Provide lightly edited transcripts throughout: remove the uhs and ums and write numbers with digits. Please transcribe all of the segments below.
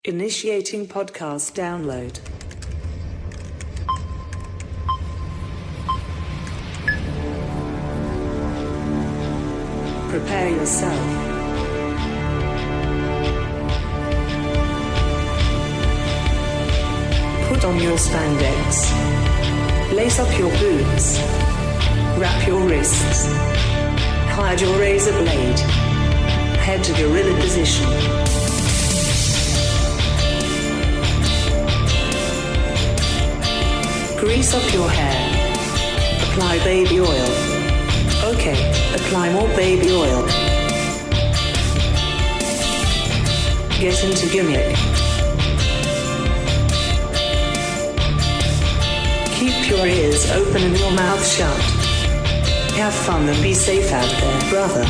Initiating podcast download. Prepare yourself. Put on your spandex. Lace up your boots. Wrap your wrists. Hide your razor blade. Head to gorilla position. Grease up your hair. Apply baby oil. Okay, apply more baby oil. Get into gimmick. Keep your ears open and your mouth shut. Have fun and be safe out there, brother.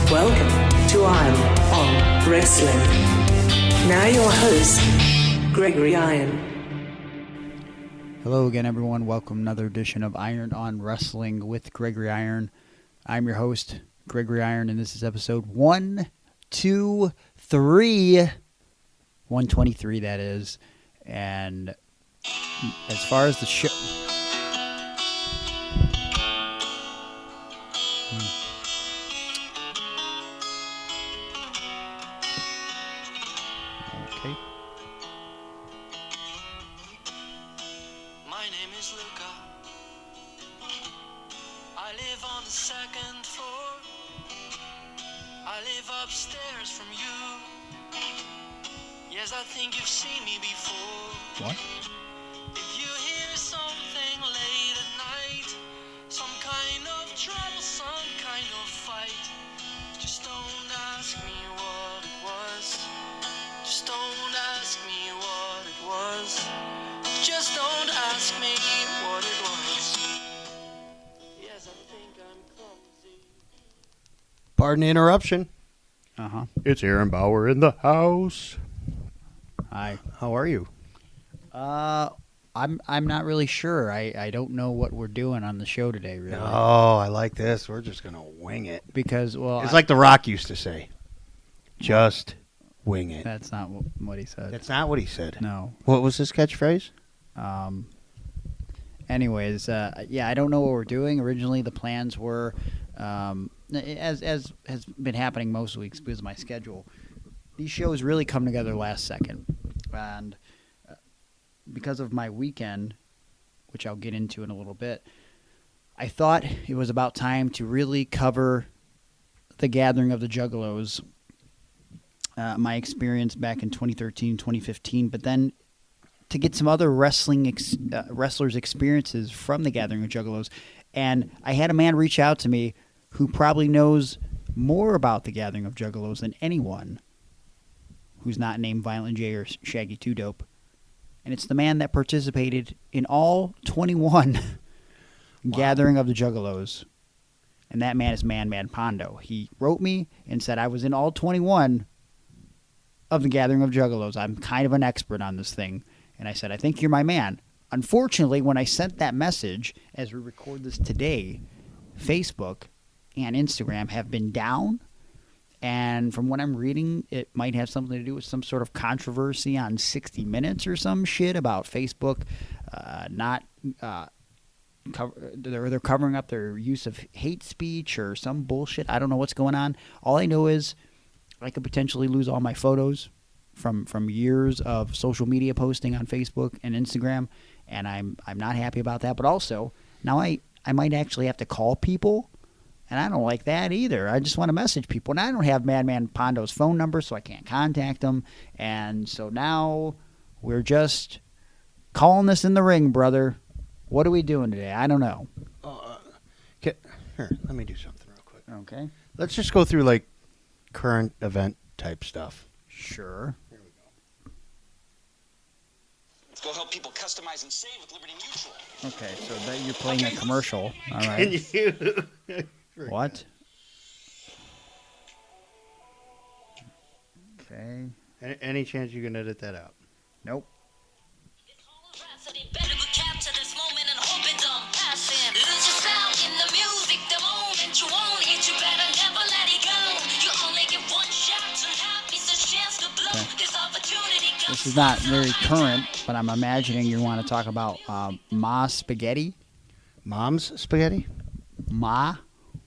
Welcome to Iron on Wrestling. Now your host, Gregory Iron. Hello again, everyone. Welcome to another edition of Iron on Wrestling with Gregory Iron. I'm your host, Gregory Iron, and this is episode 123, that is. And as far as the show... Okay. My name is Luca. I live on the second floor. I live upstairs from you. Yes, I think you've seen me before. What? If you hear something late at night, some kind of trouble, some kind of fight, just don't ask me what it was. Just don't ask me what it was. Just don't ask me what it was. Yes, I think I'm clumsy. Pardon the interruption. Uh-huh. It's Aaron Bauer in the house. Hi. How are you? I'm not really sure. I don't know what we're doing on the show today, really. Oh, I like this. We're just going to wing it. Because, well... It's like The Rock used to say. Just wing it. That's not what he said. That's not what he said. No. What was his catchphrase? Anyways, yeah, I don't know what we're doing. Originally, the plans were, as has been happening most weeks because of my schedule, these shows really come together last second. And because of my weekend, which I'll get into in a little bit, I thought it was about time to really cover the Gathering of the Juggalos, my experience back in 2013, 2015, but then to get some other wrestlers' experiences from the Gathering of Juggalos. And I had a man reach out to me who probably knows more about the Gathering of Juggalos than anyone who's not named Violent J or Shaggy 2 Dope. And it's the man that participated in all 21 Gathering of the Juggalos. And that man is Man Pondo. He wrote me and said I was in all 21 of the Gathering of Juggalos. I'm kind of an expert on this thing. And I said, I think you're my man. Unfortunately, when I sent that message, as we record this today, Facebook and Instagram have been down. And from what I'm reading, it might have something to do with some sort of controversy on 60 Minutes or some shit about Facebook they're covering up their use of hate speech or some bullshit. I don't know what's going on. All I know is I could potentially lose all my photos from years of social media posting on Facebook and Instagram, and I'm not happy about that. But also, now I might actually have to call people, and I don't like that either. I just want to message people, and I don't have Madman Pondo's phone number, so I can't contact him. And so now we're just calling this in the ring, brother. What are we doing today? I don't know. Here, let me do something real quick. Okay. Let's just go through, like, current event type stuff. Sure. Here we go. Let's go help people customize and save with Liberty Mutual. Okay, so that you're playing a commercial. All Can right. you? What? Okay. Any chance you can edit that out? Nope. Okay. This is not very current, but I'm imagining you want to talk about Ma spaghetti. Mom's spaghetti? Ma?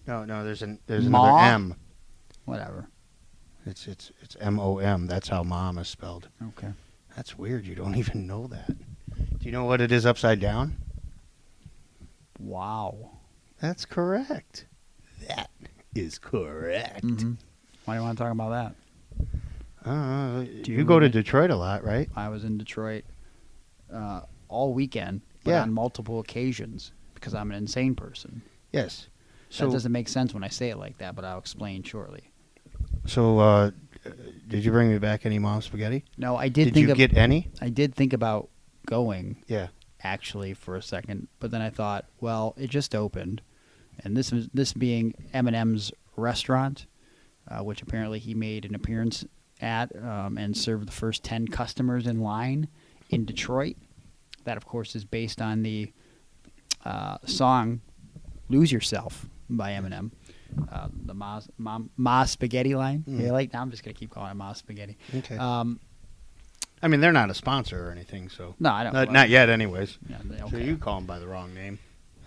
No, there's Ma? another M. Whatever. It's M-O-M. That's how mom is spelled. Okay. That's weird. You don't even know that. Do you know what it is upside down? Wow. That's correct. That is correct. Mm-hmm. Why do you want to talk about that? You go to Detroit a lot, right? I was in Detroit all weekend, but on multiple occasions because I'm an insane person. Yes. That doesn't make sense when I say it like that, but I'll explain shortly. So, did you bring me back any mom spaghetti? No, I did. Did you get any? I did think about going. Yeah. Actually, for a second, but then I thought, well, it just opened, and this being Eminem's restaurant, which apparently he made an appearance at and served the first 10 customers in line in Detroit. That, of course, is based on the song "Lose Yourself" by Eminem. The Ma Spaghetti line. You like? Now I'm just gonna keep calling it Ma Spaghetti. Okay. I mean, they're not a sponsor or anything, so no, I don't. Not yet, anyways. Yeah, okay. So you call them by the wrong name.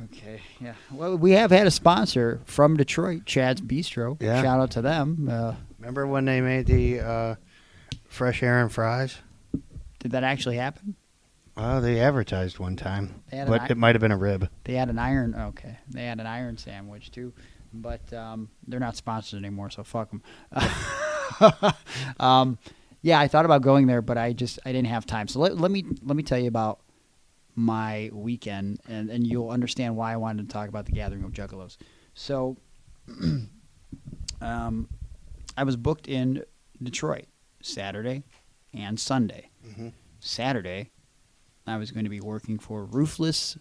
Okay. Yeah. Well, we have had a sponsor from Detroit, Chad's Bistro. Yeah. Shout out to them. Remember when they made the fresh Aaron fries? Did that actually happen? Well, they advertised one time, They had but it might have been a rib. They had an iron. Okay. They had an iron sandwich too, but they're not sponsored anymore, so fuck them. Yeah, I thought about going there, but I didn't have time. So let me tell you about my weekend, and you'll understand why I wanted to talk about the Gathering of Juggalos. So, I was booked in Detroit Saturday and Sunday. Mm-hmm. Saturday, I was going to be working for Ruthless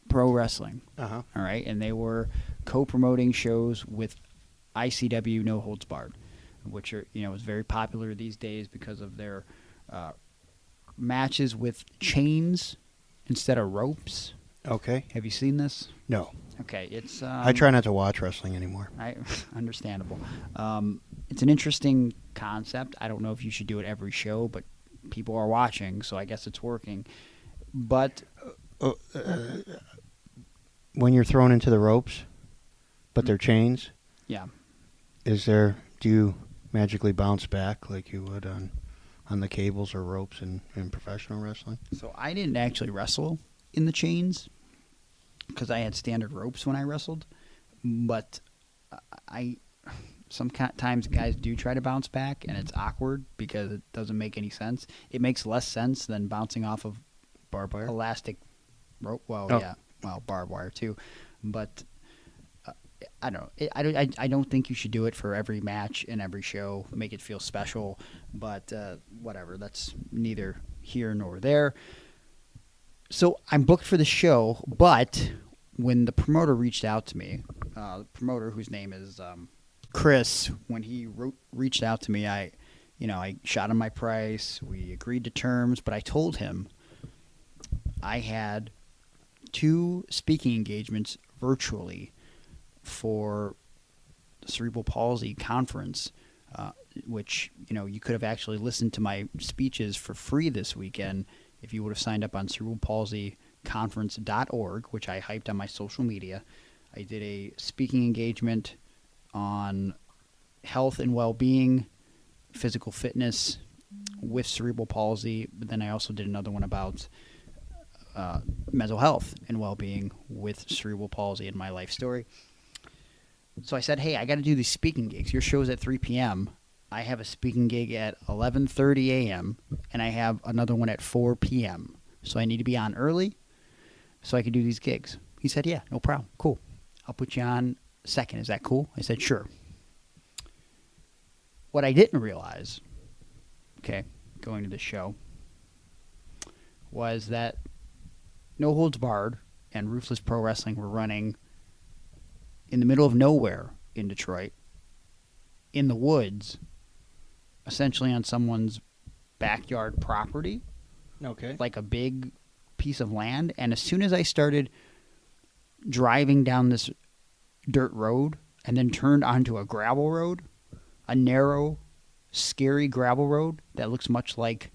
Pro Wrestling. Uh-huh. All right, and they were co-promoting shows with ICW No Holds Barred, which are is very popular these days because of their matches with chains instead of ropes. Okay. Have you seen this? No. Okay, it's. I try not to watch wrestling anymore. Understandable. It's an interesting concept. I don't know if you should do it every show, but people are watching, so I guess it's working. But when you're thrown into the ropes, but they're chains. Yeah. Do you magically bounce back like you would on the cables or ropes in professional wrestling? So I didn't actually wrestle in the chains because I had standard ropes when I wrestled, but sometimes guys do try to bounce back, and it's awkward because it doesn't make any sense. It makes less sense than bouncing off of Barbed wire? Elastic rope. Well, Oh. yeah, well, barbed wire too, but I don't know. I don't think you should do it for every match and every show. Make it feel special, but whatever. That's neither here nor there. So I'm booked for the show, but when the promoter reached out to me, the promoter whose name is Chris, when he reached out to me, I shot him my price. We agreed to terms, but I told him I had 2 speaking engagements virtually for the cerebral palsy conference, which you could have actually listened to my speeches for free this weekend if you would have signed up on cerebralpalsyconference.org, which I hyped on my social media. I did a speaking engagement on health and well-being, physical fitness with cerebral palsy, but then I also did another one about mental health and well-being with cerebral palsy and my life story. So I said, hey, I got to do these speaking gigs. Your show's at 3 p.m. I have a speaking gig at 11:30 a.m., and I have another one at 4 p.m. So I need to be on early so I can do these gigs. He said, yeah, no problem. Cool. I'll put you on second. Is that cool? I said, sure. What I didn't realize, going to the show, was that No Holds Barred and Ruthless Pro Wrestling were running in the middle of nowhere in Detroit, in the woods, essentially on someone's backyard property, Okay. like a big piece of land. And as soon as I started driving down this dirt road and then turned onto a gravel road, a narrow scary gravel road that looks much like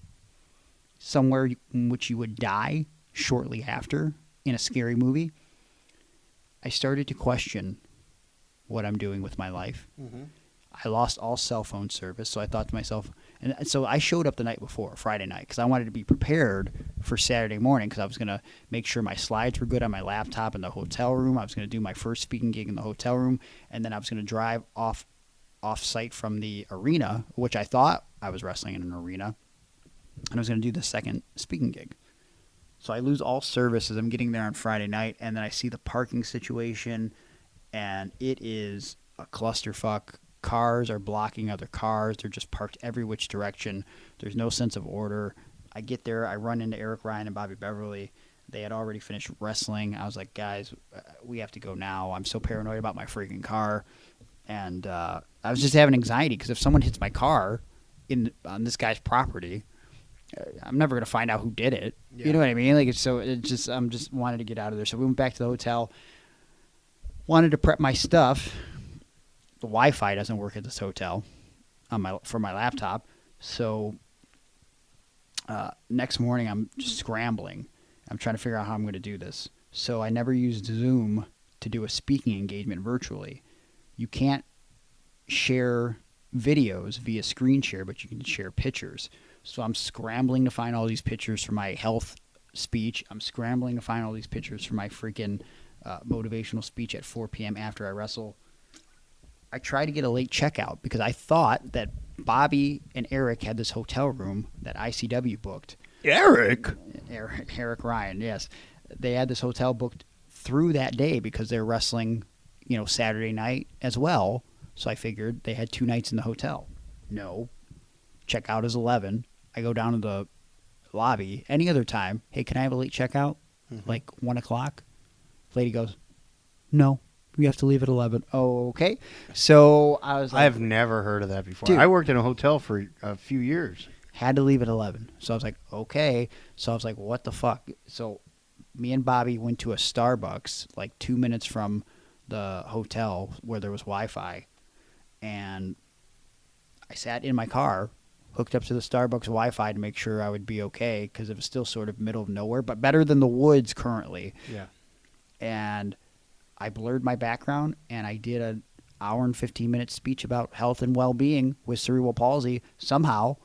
somewhere in which you would die shortly after in a scary movie, I started to question what I'm doing with my life. Mm-hmm. I lost all cell phone service, so I thought to myself, and so I showed up the night before, Friday night, because I wanted to be prepared for Saturday morning, because I was going to make sure my slides were good on my laptop in the hotel room. I was going to do my first speaking gig in the hotel room, and then I was going to drive off-site from the arena, which I thought I was wrestling in an arena, and I was going to do the second speaking gig. So I lose all service as I'm getting there on Friday night, and then I see the parking situation, and it is a clusterfuck. Cars are blocking other cars. They're just parked every which direction. There's no sense of order. I get there. I run into Eric Ryan and Bobby Beverly. They had already finished wrestling. I was like, guys, we have to go now. I'm so paranoid about my freaking car. And I was just having anxiety because if someone hits my car on this guy's property, I'm never going to find out who did it. Yeah. You know what I mean? I'm just wanted to get out of there. So we went back to the hotel, wanted to prep my stuff. The Wi-Fi doesn't work at this hotel for my laptop. So next morning I'm just scrambling. I'm trying to figure out how I'm going to do this. So I never used Zoom to do a speaking engagement virtually. You can't share videos via screen share, but you can share pictures. So I'm scrambling to find all these pictures for my health speech. I'm scrambling to find all these pictures for my freaking motivational speech at 4 p.m. after I wrestle. I tried to get a late checkout because I thought that Bobby and Eric had this hotel room that ICW booked. Eric Ryan, yes. They had this hotel booked through that day because they're wrestling, Saturday night as well. So I figured they had 2 nights in the hotel. No. Checkout is 11. I go down to the lobby. Any other time, hey, can I have a late checkout? Mm-hmm. Like 1 o'clock? Lady goes, no. We have to leave at 11. Oh, okay. So I was like, I have never heard of that before. Dude, I worked in a hotel for a few years. Had to leave at 11. So I was like, okay. So I was like, what the fuck? So me and Bobby went to a Starbucks like 2 minutes from the hotel where there was Wi-Fi. And I sat in my car, hooked up to the Starbucks Wi-Fi to make sure I would be okay because it was still sort of middle of nowhere, but better than the woods currently. Yeah. And I blurred my background, and I did an hour and 15-minute speech about health and well-being with cerebral palsy somehow.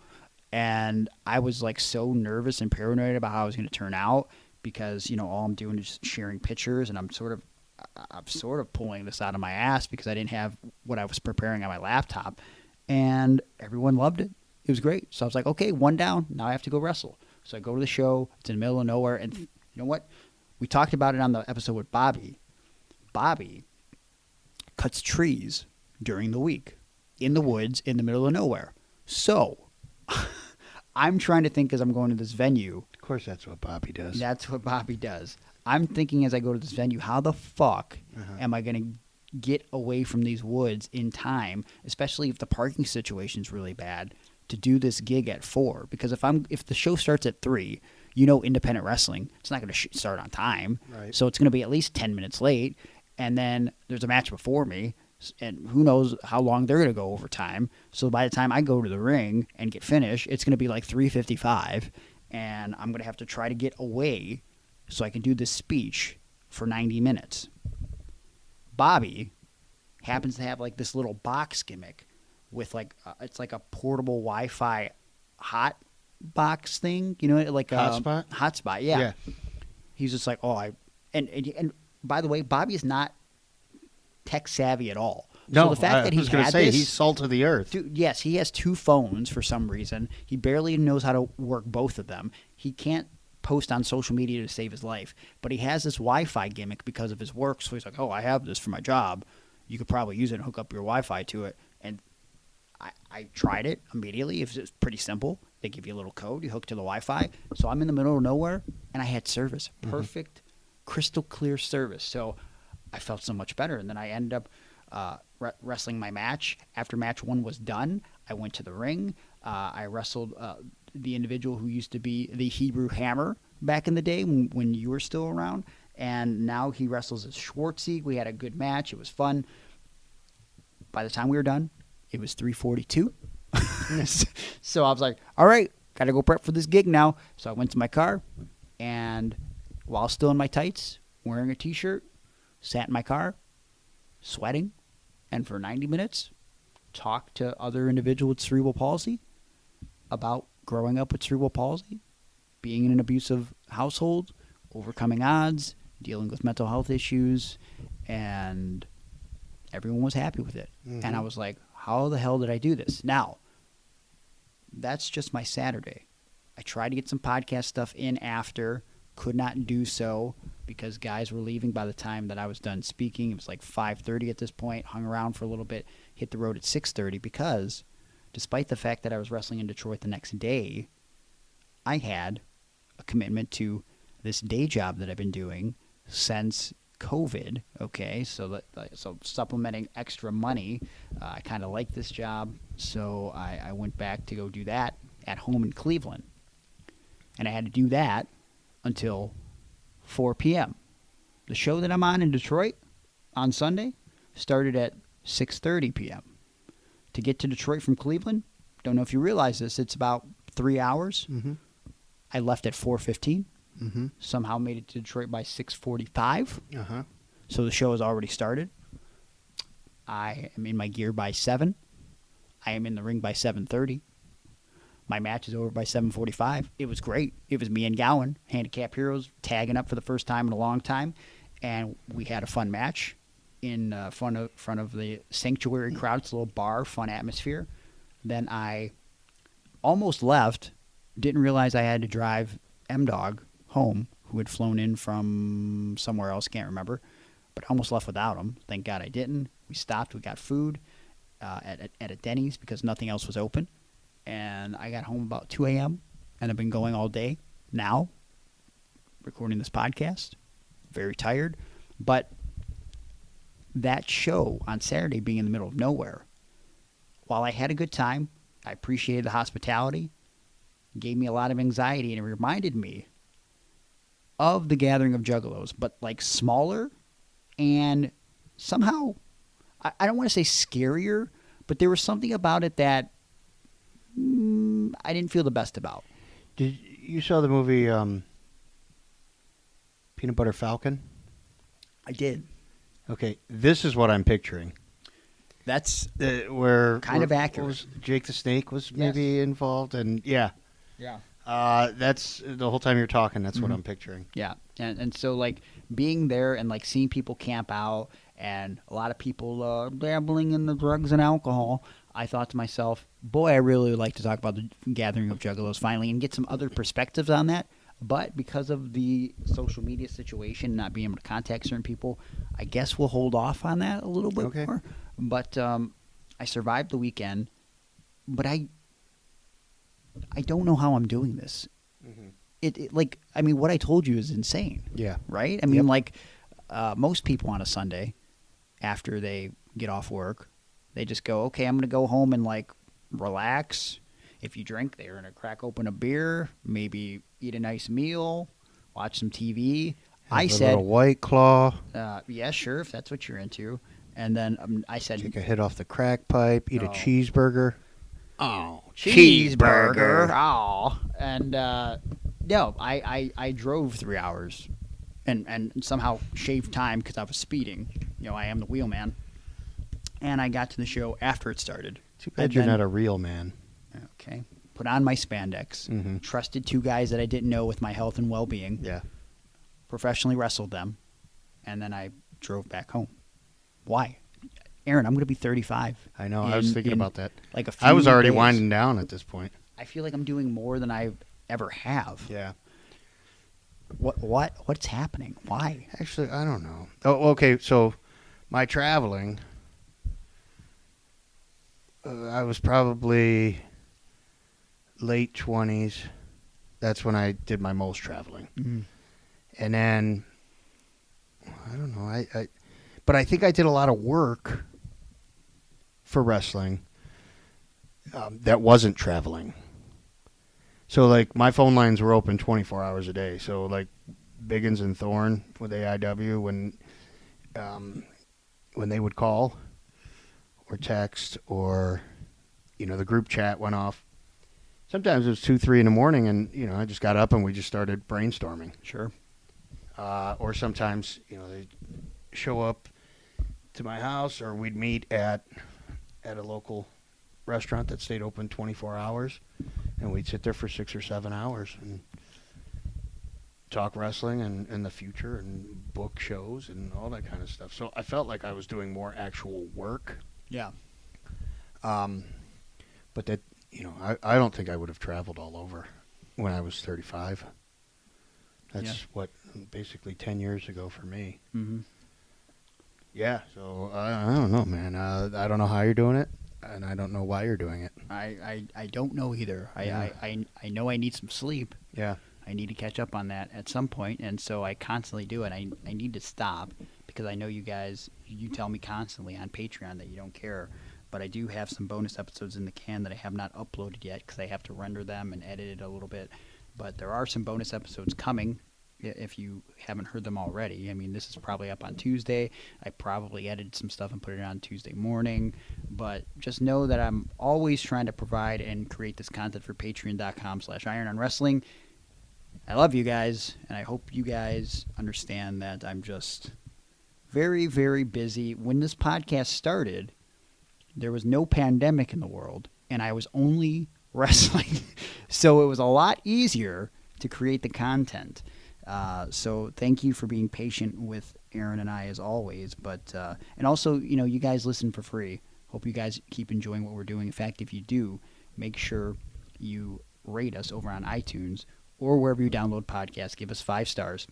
And I was like so nervous and paranoid about how I was going to turn out because, all I'm doing is sharing pictures, and I'm sort of pulling this out of my ass because I didn't have what I was preparing on my laptop. And everyone loved it. It was great. So I was like, okay, 1 down. Now I have to go wrestle. So I go to the show. It's in the middle of nowhere. And you know what? We talked about it on the episode with Bobby. Bobby cuts trees during the week in the woods in the middle of nowhere. So I'm trying to think as I'm going to this venue. Of course, that's what Bobby does. That's what Bobby does. I'm thinking as I go to this venue, how the fuck am I going to get away from these woods in time, especially if the parking situation is really bad, to do this gig at 4? Because if the show starts at 3, independent wrestling, it's not going to start on time. Right. So it's going to be at least 10 minutes late. And then there's a match before me, and who knows how long they're going to go over time. So by the time I go to the ring and get finished, it's going to be like 3:55, and I'm going to have to try to get away so I can do this speech for 90 minutes. Bobby happens to have like this little box gimmick with it's like a portable Wi-Fi hot box thing, like a hotspot. Hotspot, yeah. He's just like, and by the way, Bobby is not tech savvy at all. No, so the fact that I was going to say he's salt of the earth. Dude, yes, he has 2 phones for some reason. He barely knows how to work both of them. He can't post on social media to save his life, but he has this Wi-Fi gimmick because of his work. So he's like, "Oh, I have this for my job. You could probably use it and hook up your Wi-Fi to it." And I tried it immediately. It was pretty simple. They give you a little code. You hook to the Wi-Fi. So I'm in the middle of nowhere, and I had service. Perfect, crystal clear service. So I felt so much better. And then I ended up wrestling my match. After match 1 was done, I went to the ring. I wrestled the individual who used to be the Hebrew Hammer back in the day when you were still around. And now he wrestles as Schwartzy. We had a good match. It was fun. By the time we were done, it was 3:42. So I was like, all right, got to go prep for this gig now. So I went to my car, and while still in my tights, wearing a T-shirt, sat in my car, sweating, and for 90 minutes, talked to other individuals with cerebral palsy about growing up with cerebral palsy, being in an abusive household, overcoming odds, dealing with mental health issues, and everyone was happy with it. And I was like, how the hell did I do this? Now, that's just my Saturday. I tried to get some podcast stuff in after, could not do so because guys were leaving by the time that I was done speaking. It was like 5:30 at this point, hung around for a little bit, hit the road at 6:30 because despite the fact that I was wrestling in Detroit the next day, I had a commitment to this day job that I've been doing since COVID. Okay, so supplementing extra money. I kind of like this job, so I went back to go do that at home in Cleveland, and I had to do that until 4 p.m. The show that I'm on in Detroit on Sunday started at 6:30 p.m. To get to Detroit from Cleveland, don't know if you realize this, it's about 3 hours. I left at 4:15. Somehow made it to Detroit by 6:45. So the show has already started. I am in my gear by 7. I am in the ring by 7:30. My match is over by 7:45. It was great. It was me and Gowan, Handicap Heroes, tagging up for the first time in a long time, and we had a fun match in front of the Sanctuary crowd. It's a little bar, fun atmosphere. Then I almost left, didn't realize I had to drive M-Dog home, who had flown in from somewhere else, can't remember, but I almost left without him. Thank God I didn't. We stopped, we got food at a Denny's because nothing else was open. And I got home about 2 a.m. and I've been going all day now, recording this podcast. Very tired. But that show on Saturday being in the middle of nowhere, while I had a good time, I appreciated the hospitality, gave me a lot of anxiety, and it reminded me of the Gathering of Juggalos, but like smaller and somehow, I don't want to say scarier, but there was something about it that I didn't feel the best about. Did you saw the movie Peanut Butter Falcon? I did. Okay, this is what I'm picturing. That's where kind of accurate. Was Jake the Snake was maybe involved, and yeah. That's the whole time you're talking. That's what I'm picturing. Yeah, and so like being there and like seeing people camp out and a lot of people dabbling in the drugs and alcohol, I thought to myself, boy, I really would like to talk about the Gathering of Juggalos finally and get some other perspectives on that. But because of the social media situation, not being able to contact certain people, I guess we'll hold off on that a little bit more. But I survived the weekend, but I don't know how I'm doing this. It like, I mean, what I told you is insane. Yeah. Right? I mean, like most people on a Sunday, after they get off work, they just go, okay, I'm going to go home and like relax. If you drink, they're going to crack open a beer, maybe eat a nice meal, watch some TV. I said, a little White Claw. Yeah, sure, if that's what you're into. And then I said, take a hit off the crack pipe, eat a cheeseburger. Oh, cheeseburger. Oh, and no, I drove 3 hours, and somehow shaved time because I was speeding. You know, I am the wheelman. And I got to the show after it started. Too bad you're not a real man. Okay. Put on my spandex. Trusted 2 guys that I didn't know with my health and well-being. Yeah. Professionally wrestled them. And then I drove back home. Why? Aaron, I'm going to be 35. I know. I was thinking about that. Like a few I was already days. winding down at this point. I feel like I'm doing more than I ever have. Yeah. What's happening? Why? Actually, I don't know. Oh, okay. So my traveling, I was probably late 20s. That's when I did my most traveling. And then, I don't know. But I think I did a lot of work for wrestling that wasn't traveling. So, like, my phone lines were open 24 hours a day. So, like, Biggins and Thorne with AIW, when they would call or text or the group chat went off. Sometimes it was 2, 3 in the morning, and I just got up and we just started brainstorming. Sure. Or sometimes they show up to my house, or we'd meet at a local restaurant that stayed open 24 hours, and we'd sit there for 6 or 7 hours and talk wrestling and the future and book shows and all that kind of stuff. So I felt like I was doing more actual work. Yeah. But that, I don't think I would have traveled all over when I was 35. That's basically 10 years ago for me. Mm-hmm. Yeah, so I don't know, man. I don't know how you're doing it, and I don't know why you're doing it. I don't know either. Yeah. I know I need some sleep. Yeah. I need to catch up on that at some point, and so I constantly do it. I need to stop because I know you guys, you tell me constantly on Patreon that you don't care, but I do have some bonus episodes in the can that I have not uploaded yet because I have to render them and edit it a little bit. But there are some bonus episodes coming if you haven't heard them already. I mean, this is probably up on Tuesday. I probably edited some stuff and put it on Tuesday morning. But just know that I'm always trying to provide and create this content for patreon.com/irononwrestling. I love you guys, and I hope you guys understand that I'm just very, very busy. When this podcast started, there was no pandemic in the world, and I was only wrestling. So it was a lot easier to create the content. So thank you for being patient with Aaron and I as always. But and also, you guys listen for free. Hope you guys keep enjoying what we're doing. In fact, if you do, make sure you rate us over on iTunes or wherever you download podcasts. Give us 5 stars.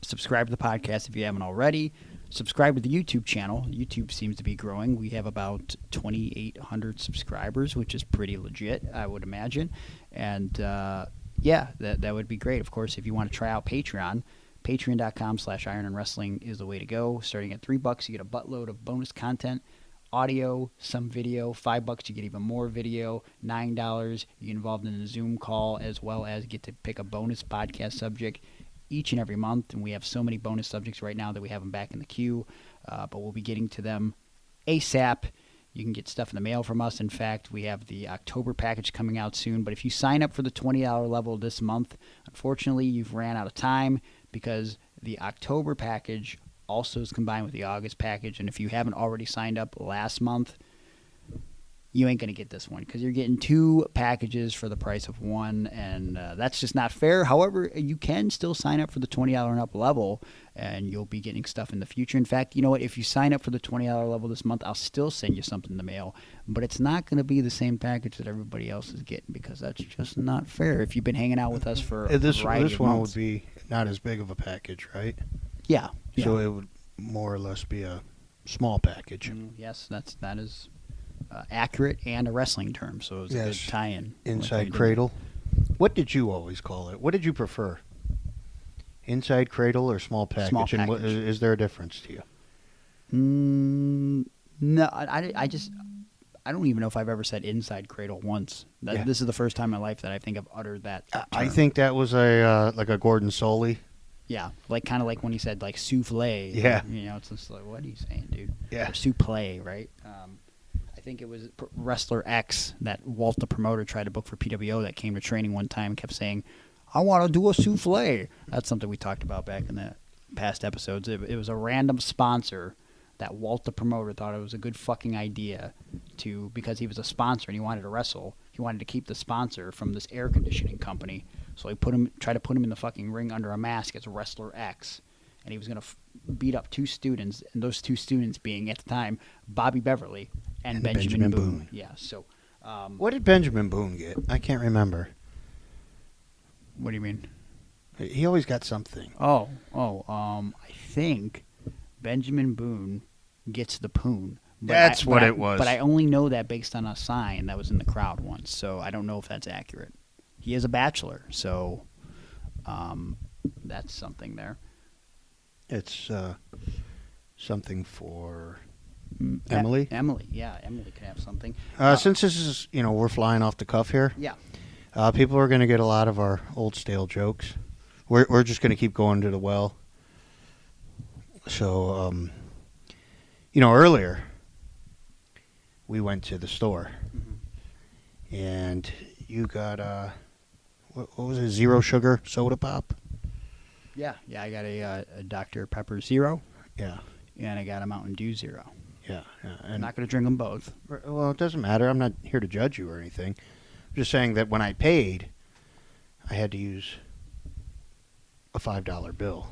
Subscribe to the podcast if you haven't already. Subscribe to the YouTube channel. YouTube seems to be growing. We have about 2,800 subscribers, which is pretty legit, I would imagine. And that would be great. Of course, if you want to try out Patreon, patreon.com/irononwrestling is the way to go. Starting at $3, you get a buttload of bonus content, audio, some video. $5, you get even more video. $9, you get involved in a Zoom call, as well as get to pick a bonus podcast subject each and every month. And we have so many bonus subjects right now that we have them back in the queue, but we'll be getting to them ASAP. You can get stuff in the mail from us. In fact, we have the October package coming out soon. But if you sign up for the $20 level this month, unfortunately, you've ran out of time because the October package also is combined with the August package. And if you haven't already signed up last month, you ain't going to get this one because you're getting 2 packages for the price of one, and that's just not fair. However, you can still sign up for the $20 and up level, and you'll be getting stuff in the future. In fact, you know what? If you sign up for the $20 level this month, I'll still send you something in the mail, but it's not going to be the same package that everybody else is getting because that's just not fair. If you've been hanging out with us for a variety this of one months. would be not as big of a package, right? Yeah. So it would more or less be a small package. Yes, that is accurate and a wrestling term, so it's a good tie-in. Inside cradle. What did you always call it? What did you prefer? Inside cradle or small package? Small And package. is there a difference to you? No, I don't even know if I've ever said inside cradle once. This is the first time in my life that I think I've uttered that term. I think that was a like a Gordon Soley. Yeah, kind of like when he said like souffle. Yeah. It's just like, what are you saying, dude? Yeah. Or souffle, right? I think it was Wrestler X that Walt, the promoter, tried to book for PWO that came to training one time and kept saying, I want to do a souffle. That's something we talked about back in the past episodes. It was a random sponsor that Walt, the promoter, thought it was a good fucking idea because he was a sponsor and he wanted to wrestle. He wanted to keep the sponsor from this air conditioning company. So he tried to put him in the fucking ring under a mask as Wrestler X. And he was going to beat up 2 students, and those 2 students being, at the time, Bobby Beverly and Benjamin Boone. Yeah, so... what did Benjamin Boone get? I can't remember. What do you mean? He always got something. I think Benjamin Boone gets the poon. That's what it was. But I only know that based on a sign that was in the crowd once, so I don't know if that's accurate. He is a bachelor, so that's something there. It's something for Emily. Emily can have something. Since this is, we're flying off the cuff here. Yeah. People are going to get a lot of our old stale jokes. We're just going to keep going to the well. So, earlier we went to the store, And you got what was it? Zero sugar soda pop. Yeah, I got a Dr. Pepper Zero, Yeah, and I got a Mountain Dew Zero. yeah. I'm And not going to drink them both. well, it doesn't matter. I'm not here to judge you or anything. I'm just saying that when I paid, I had to use a $5 bill,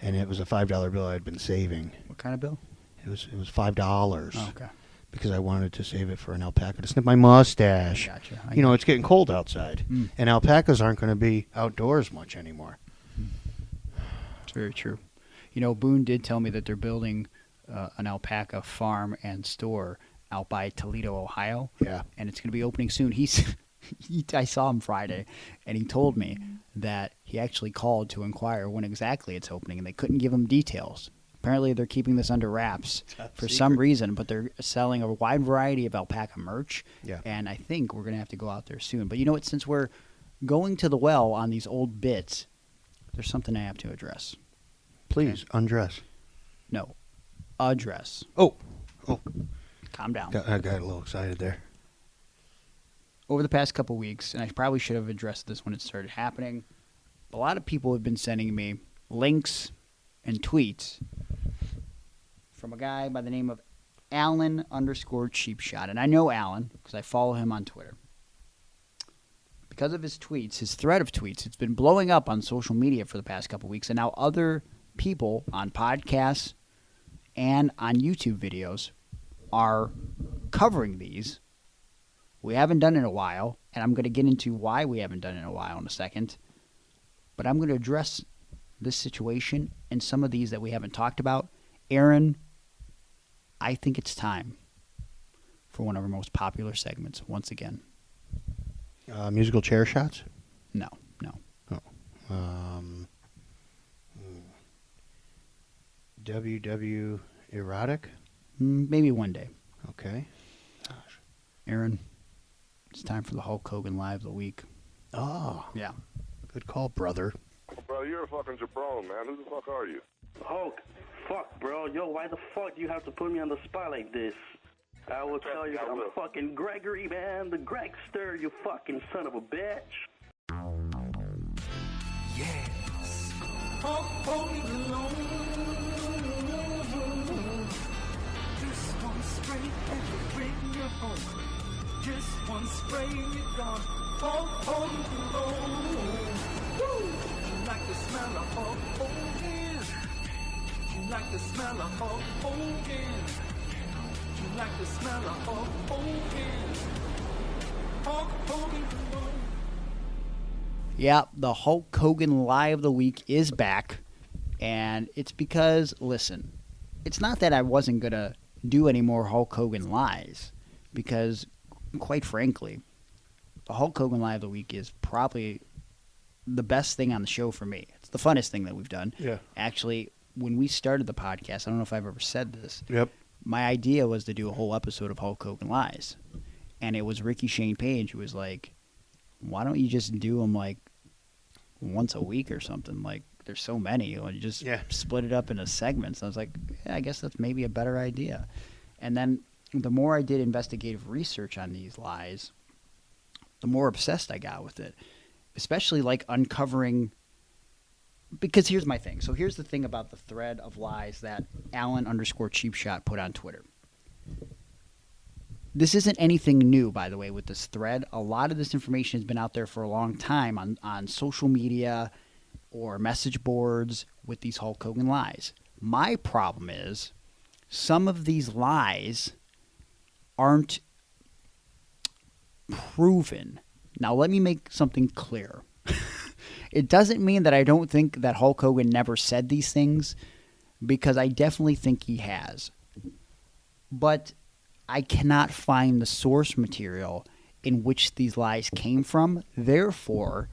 and it was a $5 bill I'd been saving. What kind of bill? It was $5. Oh, okay. Because I wanted to save it for an alpaca to snip my mustache. Gotcha. You know, it's getting cold outside, Mm. and alpacas aren't going to be outdoors much anymore. It's very true. You know, Boone did tell me that they're building an alpaca farm and store out by Toledo, Ohio. Yeah. And it's going to be opening soon. I saw him Friday, and he told me that he actually called to inquire when exactly it's opening, and they couldn't give him details. Apparently, they're keeping this under wraps for some reason, but they're selling a wide variety of alpaca merch. Yeah. And I think we're going to have to go out there soon. But you know what? Since we're going to the well on these old bits, there's something I have to address. Please, undress. No, address. Oh. Calm down. I got a little excited there. Over the past couple weeks, and I probably should have addressed this when it started happening, a lot of people have been sending me links and tweets from a guy by the name of Alan_Cheapshot. And I know Alan because I follow him on Twitter. Because of his tweets, his thread of tweets, it's been blowing up on social media for the past couple weeks. And now other people on podcasts and on YouTube videos are covering these. We haven't done it in a while, and I'm going to get into why we haven't done it in a while in a second. But I'm going to address this situation and some of these that we haven't talked about. Aaron, I think it's time for one of our most popular segments once again. Musical chair shots? No. WW erotic? Maybe one day. Okay. Aaron, it's time for the Hulk Hogan Live of the Week. Oh, Yeah. good call, brother. Bro, you're a fucking jabron, man. Who the fuck are you? Hulk, fuck, bro. Yo, why the fuck do you have to put me on the spot like this? I will tell you, I'm fucking Gregory, man. The Gregster, you fucking son of a bitch. Hulk Hogan alone. Just one spray and you bring you home. Just one spray and you're gone. Hulk Hogan alone. Woo! You like the smell of Hulk Hogan. You like the smell of Hulk Hogan. You like the smell of Hulk Hogan. Hulk Hogan alone. Yeah, the Hulk Hogan Live of the Week is back. And it's because, listen, it's not that I wasn't going to do any more Hulk Hogan Lives. Because, quite frankly, the Hulk Hogan Live of the Week is probably the best thing on the show for me. It's the funnest thing that we've done. Yeah. Actually, when we started the podcast, I don't know if I've ever said this. Yep. My idea was to do a whole episode of Hulk Hogan Lives. And it was Ricky Shane Page who was like, why don't you just do them like once a week or something? Like, there's so many. You just split it up into segments. I was like, yeah, I guess that's maybe a better idea. And then the more I did investigative research on these lies, the more obsessed I got with it. Especially like uncovering, because here's my thing. So here's the thing about the thread of lies that Alan_Cheapshot put on Twitter. This isn't anything new, by the way, with this thread. A lot of this information has been out there for a long time on social media or message boards with these Hulk Hogan lies. My problem is some of these lies aren't proven. Now, let me make something clear. It doesn't mean that I don't think that Hulk Hogan never said these things, because I definitely think he has. But I cannot find the source material in which these lies came from. Therefore,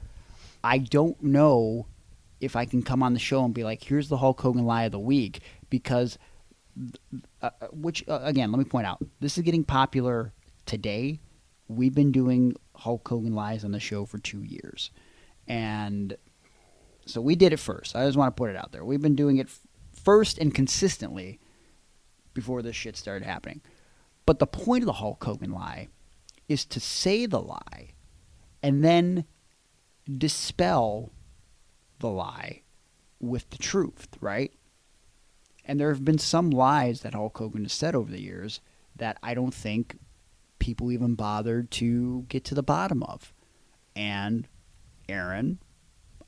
I don't know if I can come on the show and be like, here's the Hulk Hogan lie of the week, because, again, let me point out, this is getting popular today. We've been doing Hulk Hogan lies on the show for 2 years. And so we did it first. I just want to put it out there. We've been doing it first and consistently before this shit started happening. But the point of the Hulk Hogan lie is to say the lie and then dispel the lie with the truth, right? And there have been some lies that Hulk Hogan has said over the years that I don't think people even bothered to get to the bottom of. And Aaron,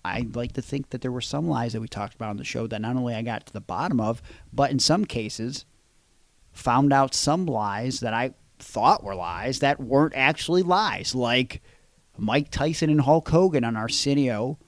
I'd like to think that there were some lies that we talked about on the show that not only I got to the bottom of, but in some cases found out some lies that I thought were lies that weren't actually lies, like Mike Tyson and Hulk Hogan on Arsenio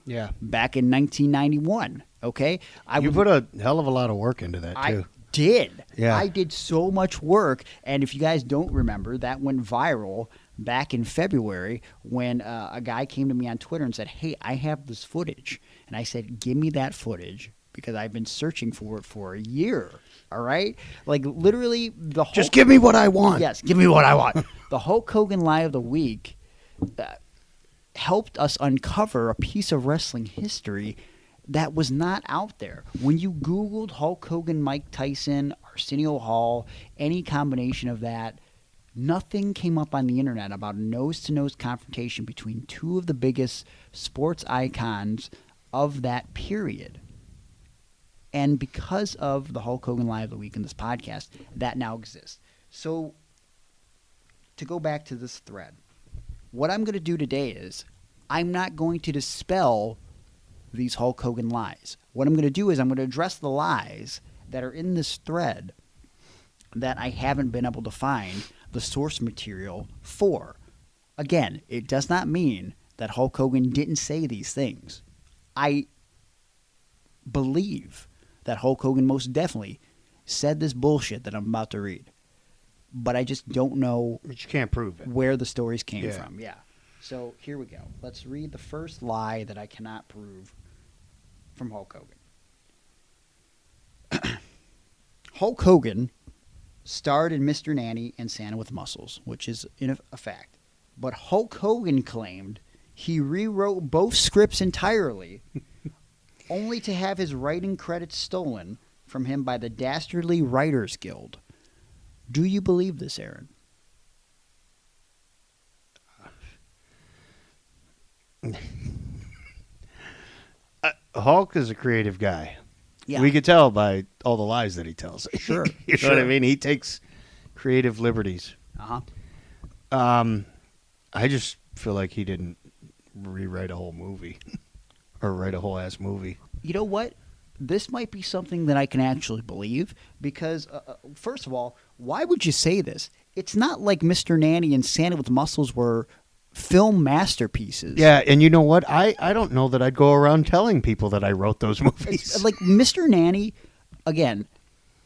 back in 1991. Okay, You put a hell of a lot of work into that, too. I did. Yeah. I did so much work, and if you guys don't remember, that went viral back in February when a guy came to me on Twitter and said, "Hey, I have this footage," and I said, "Give me that footage because I've been searching for it for a year." All right, like literally the whole. Just give me what I want. Yes, give me what I want. The Hulk Hogan Lie of the Week helped us uncover a piece of wrestling history that was not out there. When you Googled Hulk Hogan, Mike Tyson, Arsenio Hall, any combination of that, nothing came up on the internet about a nose-to-nose confrontation between two of the biggest sports icons of that period. And because of the Hulk Hogan Lie of the Week in this podcast, that now exists. So, to go back to this thread, what I'm going to do today is I'm not going to dispel these Hulk Hogan lies. What I'm going to do is I'm going to address the lies that are in this thread that I haven't been able to find the source material for. Again, it does not mean that Hulk Hogan didn't say these things. I believe that Hulk Hogan most definitely said this bullshit that I'm about to read. But I just don't know But you can't prove it. where the stories came Yeah. from. Yeah. So here we go. Let's read the first lie that I cannot prove from Hulk Hogan. Hulk Hogan starred in Mr. Nanny and Santa with Muscles, which is a fact. But Hulk Hogan claimed he rewrote both scripts entirely, only to have his writing credits stolen from him by the Dastardly Writers Guild. Do you believe this, Aaron? Hulk is a creative guy. Yeah. We could tell by all the lies that he tells. Sure. You know what I mean? He takes creative liberties. Uh-huh. I just feel like he didn't rewrite a whole movie or write a whole ass movie. You know what? This might be something that I can actually believe because, first of all, why would you say this? It's not like Mr. Nanny and Santa with Muscles were film masterpieces. Yeah, and you know what? I don't know that I'd go around telling people that I wrote those movies. It's like Mr. Nanny, again,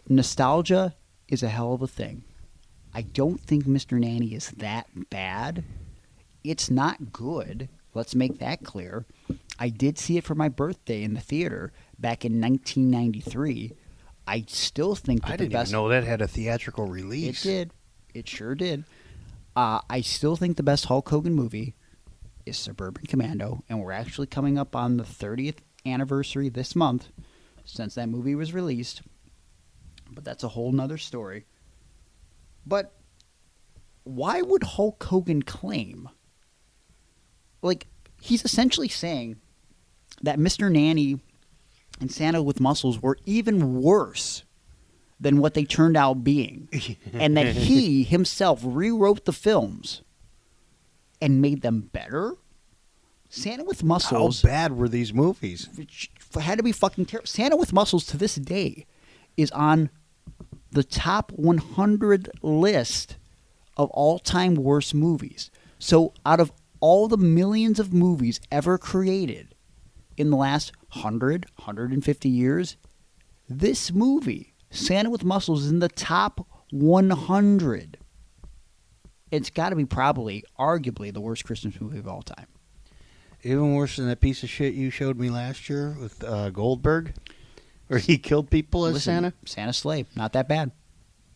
nostalgia is a hell of a thing. I don't think Mr. Nanny is that bad. It's not good. Let's make that clear. I did see it for my birthday in the theater back in 1993. I still think that I didn't even know that had a theatrical release. It did. It sure did. I still think the best Hulk Hogan movie is Suburban Commando, and we're actually coming up on the 30th anniversary this month since that movie was released. But that's a whole nother story. But why would Hulk Hogan claim? Like, he's essentially saying that Mr. Nanny and Santa with Muscles were even worse than what they turned out being. And that he himself rewrote the films and made them better. Santa with Muscles How bad were these movies? had to be fucking terrible. Santa with Muscles to this day is on the top 100 list of all-time worst movies. So out of all the millions of movies ever created in the last 100, 150 years, this movie, Santa with Muscles, is in the top 100. It's got to be probably, arguably, the worst Christmas movie of all time. Even worse than that piece of shit you showed me last year with Goldberg, where he killed people as Santa. Santa's Slave. Not that bad.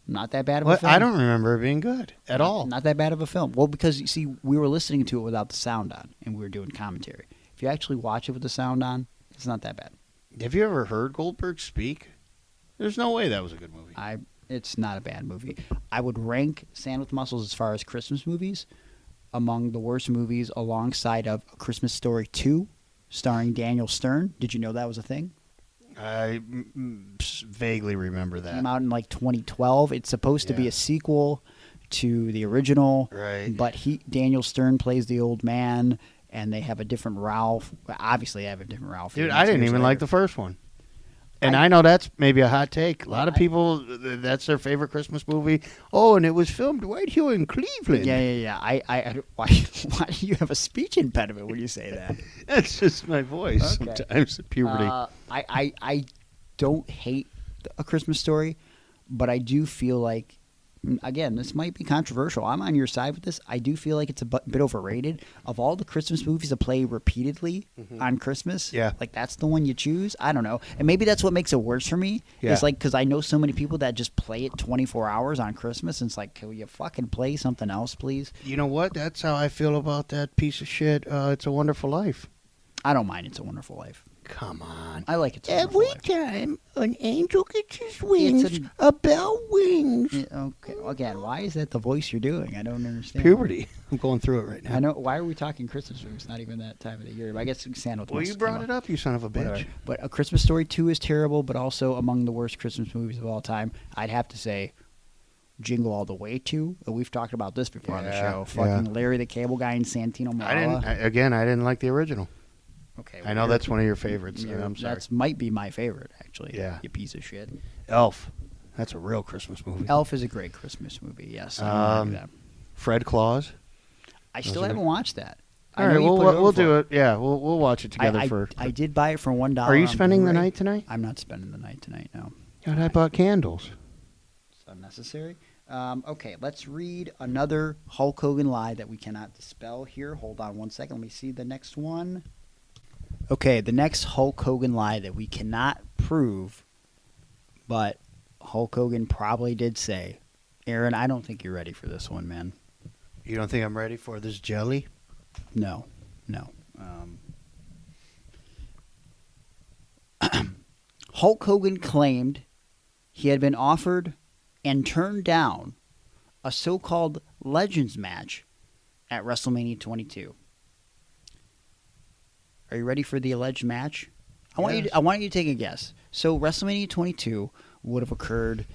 Not that bad of a What? film. I don't remember it being good at all. Not that bad of a film. Well, because, you see, we were listening to it without the sound on, and we were doing commentary. If you actually watch it with the sound on, it's not that bad. Have you ever heard Goldberg speak? There's no way that was a good movie. It's not a bad movie. I would rank Santa with Muscles as far as Christmas movies among the worst movies alongside of A Christmas Story 2, starring Daniel Stern. Did you know that was a thing? I vaguely remember that. Came out in like 2012. It's supposed to be Yeah. a sequel to the original, Right. but Daniel Stern plays the old man, and they have a different Ralph. Obviously, they have a different Ralph. Dude, I didn't even like the first one. And I know that's maybe a hot take. A lot of people, that's their favorite Christmas movie. Oh, and it was filmed right here in Cleveland. Yeah. Why do you have a speech impediment when you say that? That's just my voice Okay. sometimes at puberty. I don't hate A Christmas Story, but I do feel like, again, this might be controversial. I'm on your side with this. I do feel like it's a bit overrated. Of all the Christmas movies to play repeatedly on Christmas, Yeah. like that's the one you choose. I don't know, and maybe that's what makes it worse for me. Yeah. It's like because I know so many people that just play it 24 hours on Christmas, and it's like, can you fucking play something else, please? You know what? That's how I feel about that piece of shit. It's a Wonderful Life. I don't mind It's a Wonderful Life. Come on. I like It's a Wonderful Life. time an angel gets his wings, It's a bell wings. Yeah, okay. Again, why is that the voice you're doing? I don't understand. Puberty. I'm going through it right now. I know. Why are we talking Christmas movies? It's not even that time of the year. But I guess Santa. Well, you brought it up, you son of a bitch. Whatever. But A Christmas Story 2 is terrible, but also among the worst Christmas movies of all time. I'd have to say Jingle All the Way 2. We've talked about this before on the Yeah, show. Fucking yeah. Larry the Cable Guy and Santino Marella. I didn't like the original. Okay, I know that's one of your favorites. Yeah, I'm sorry. That might be my favorite, actually. Yeah. You piece of shit. Elf. That's a real Christmas movie. Elf is a great Christmas movie, yes. I agree with that. Fred Claus. I still are haven't watched that. All right, we'll do it. Yeah, we'll watch it together I did buy it for $1. Are you on spending the Blu-ray. night tonight? I'm not spending the night tonight, no. God, I bought candles. It's unnecessary. Okay, let's read another Hulk Hogan lie that we cannot dispel here. Hold on one second. Let me see the next one. Okay, the next Hulk Hogan lie that we cannot prove, but Hulk Hogan probably did say. Aaron, I don't think you're ready for this one, man. You don't think I'm ready for this jelly? No. Hulk Hogan claimed he had been offered and turned down a so-called Legends match at WrestleMania 22. Are you ready for the alleged match? I want you to take a guess. So WrestleMania 22 would have occurred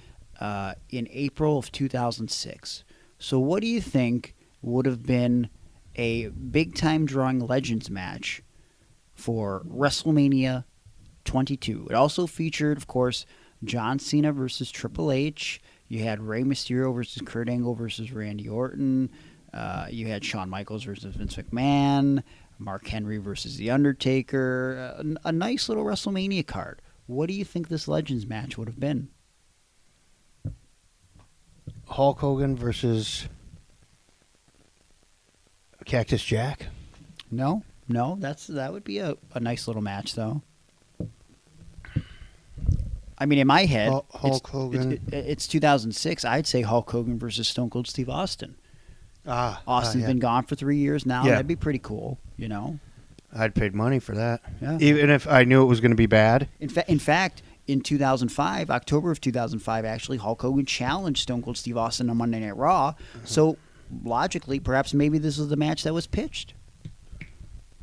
in April of 2006. So what do you think would have been a big-time drawing Legends match for WrestleMania 22? It also featured, of course, John Cena versus Triple H. You had Rey Mysterio versus Kurt Angle versus Randy Orton. You had Shawn Michaels versus Vince McMahon. Mark Henry versus The Undertaker. A nice little WrestleMania card. What do you think this Legends match would have been? Hulk Hogan versus Cactus Jack? No, that would be a nice little match, though. I mean, in my head, Hulk Hogan. It's 2006. I'd say Hulk Hogan versus Stone Cold Steve Austin. Austin's yeah. been gone for 3 years now. Yeah. That'd be pretty cool, you know? I'd paid money for that. Yeah. Even if I knew it was going to be bad. In fact, in 2005, October of 2005, actually, Hulk Hogan challenged Stone Cold Steve Austin on Monday Night Raw. So, logically, perhaps maybe this was the match that was pitched.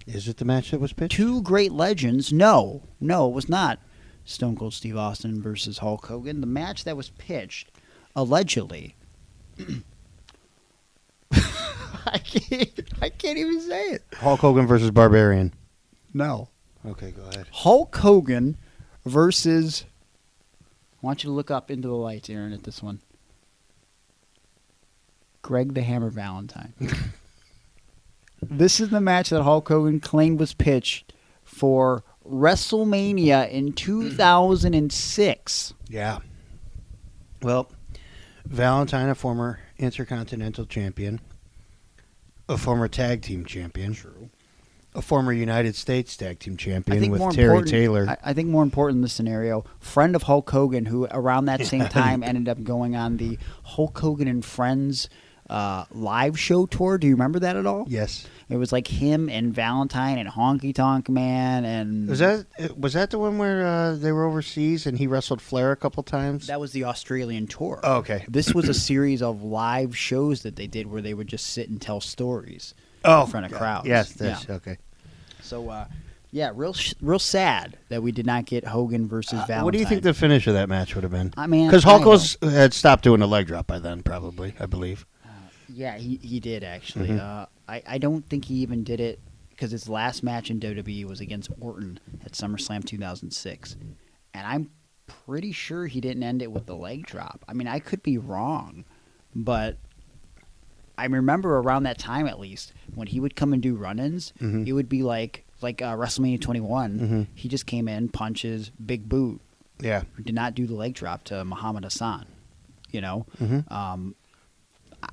Is it the match that was pitched? Two great legends. No, it was not Stone Cold Steve Austin versus Hulk Hogan. The match that was pitched, allegedly... I can't even say it. Hulk Hogan versus Barbarian. No. Okay, go ahead. Hulk Hogan versus... I want you to look up into the lights, Aaron, at this one. Greg the Hammer Valentine. This is the match that Hulk Hogan claimed was pitched for WrestleMania in 2006. Yeah. Well, Valentine, a former Intercontinental Champion, a former Tag Team Champion, True. a former United States Tag Team Champion with Terry Taylor. I think more important in this scenario, friend of Hulk Hogan, who around that same time ended up going on the Hulk Hogan and Friends live show tour. Do you remember that at all? Yes. It was like him and Valentine and Honky Tonk Man and Was that the one where they were overseas and he wrestled Flair a couple times? that was the Australian tour. Oh, okay. This was a series of live shows that they did where they would just sit and tell stories Oh, in front of crowds. Yes, Yeah. okay. So, yeah, real sad that we did not get Hogan versus Valentine. What do you think the finish of that match would have been? I mean, because I Hulk had stopped doing the leg drop by then, probably, I believe. Yeah, he did actually. Mm-hmm. I don't think he even did it because his last match in WWE was against Orton at SummerSlam 2006, and I'm pretty sure he didn't end it with the leg drop. I mean, I could be wrong, but I remember around that time at least when he would come and do run-ins, it would be like WrestleMania 21. He just came in, punches, big boot. Yeah. Did not do the leg drop to Muhammad Hassan. You know.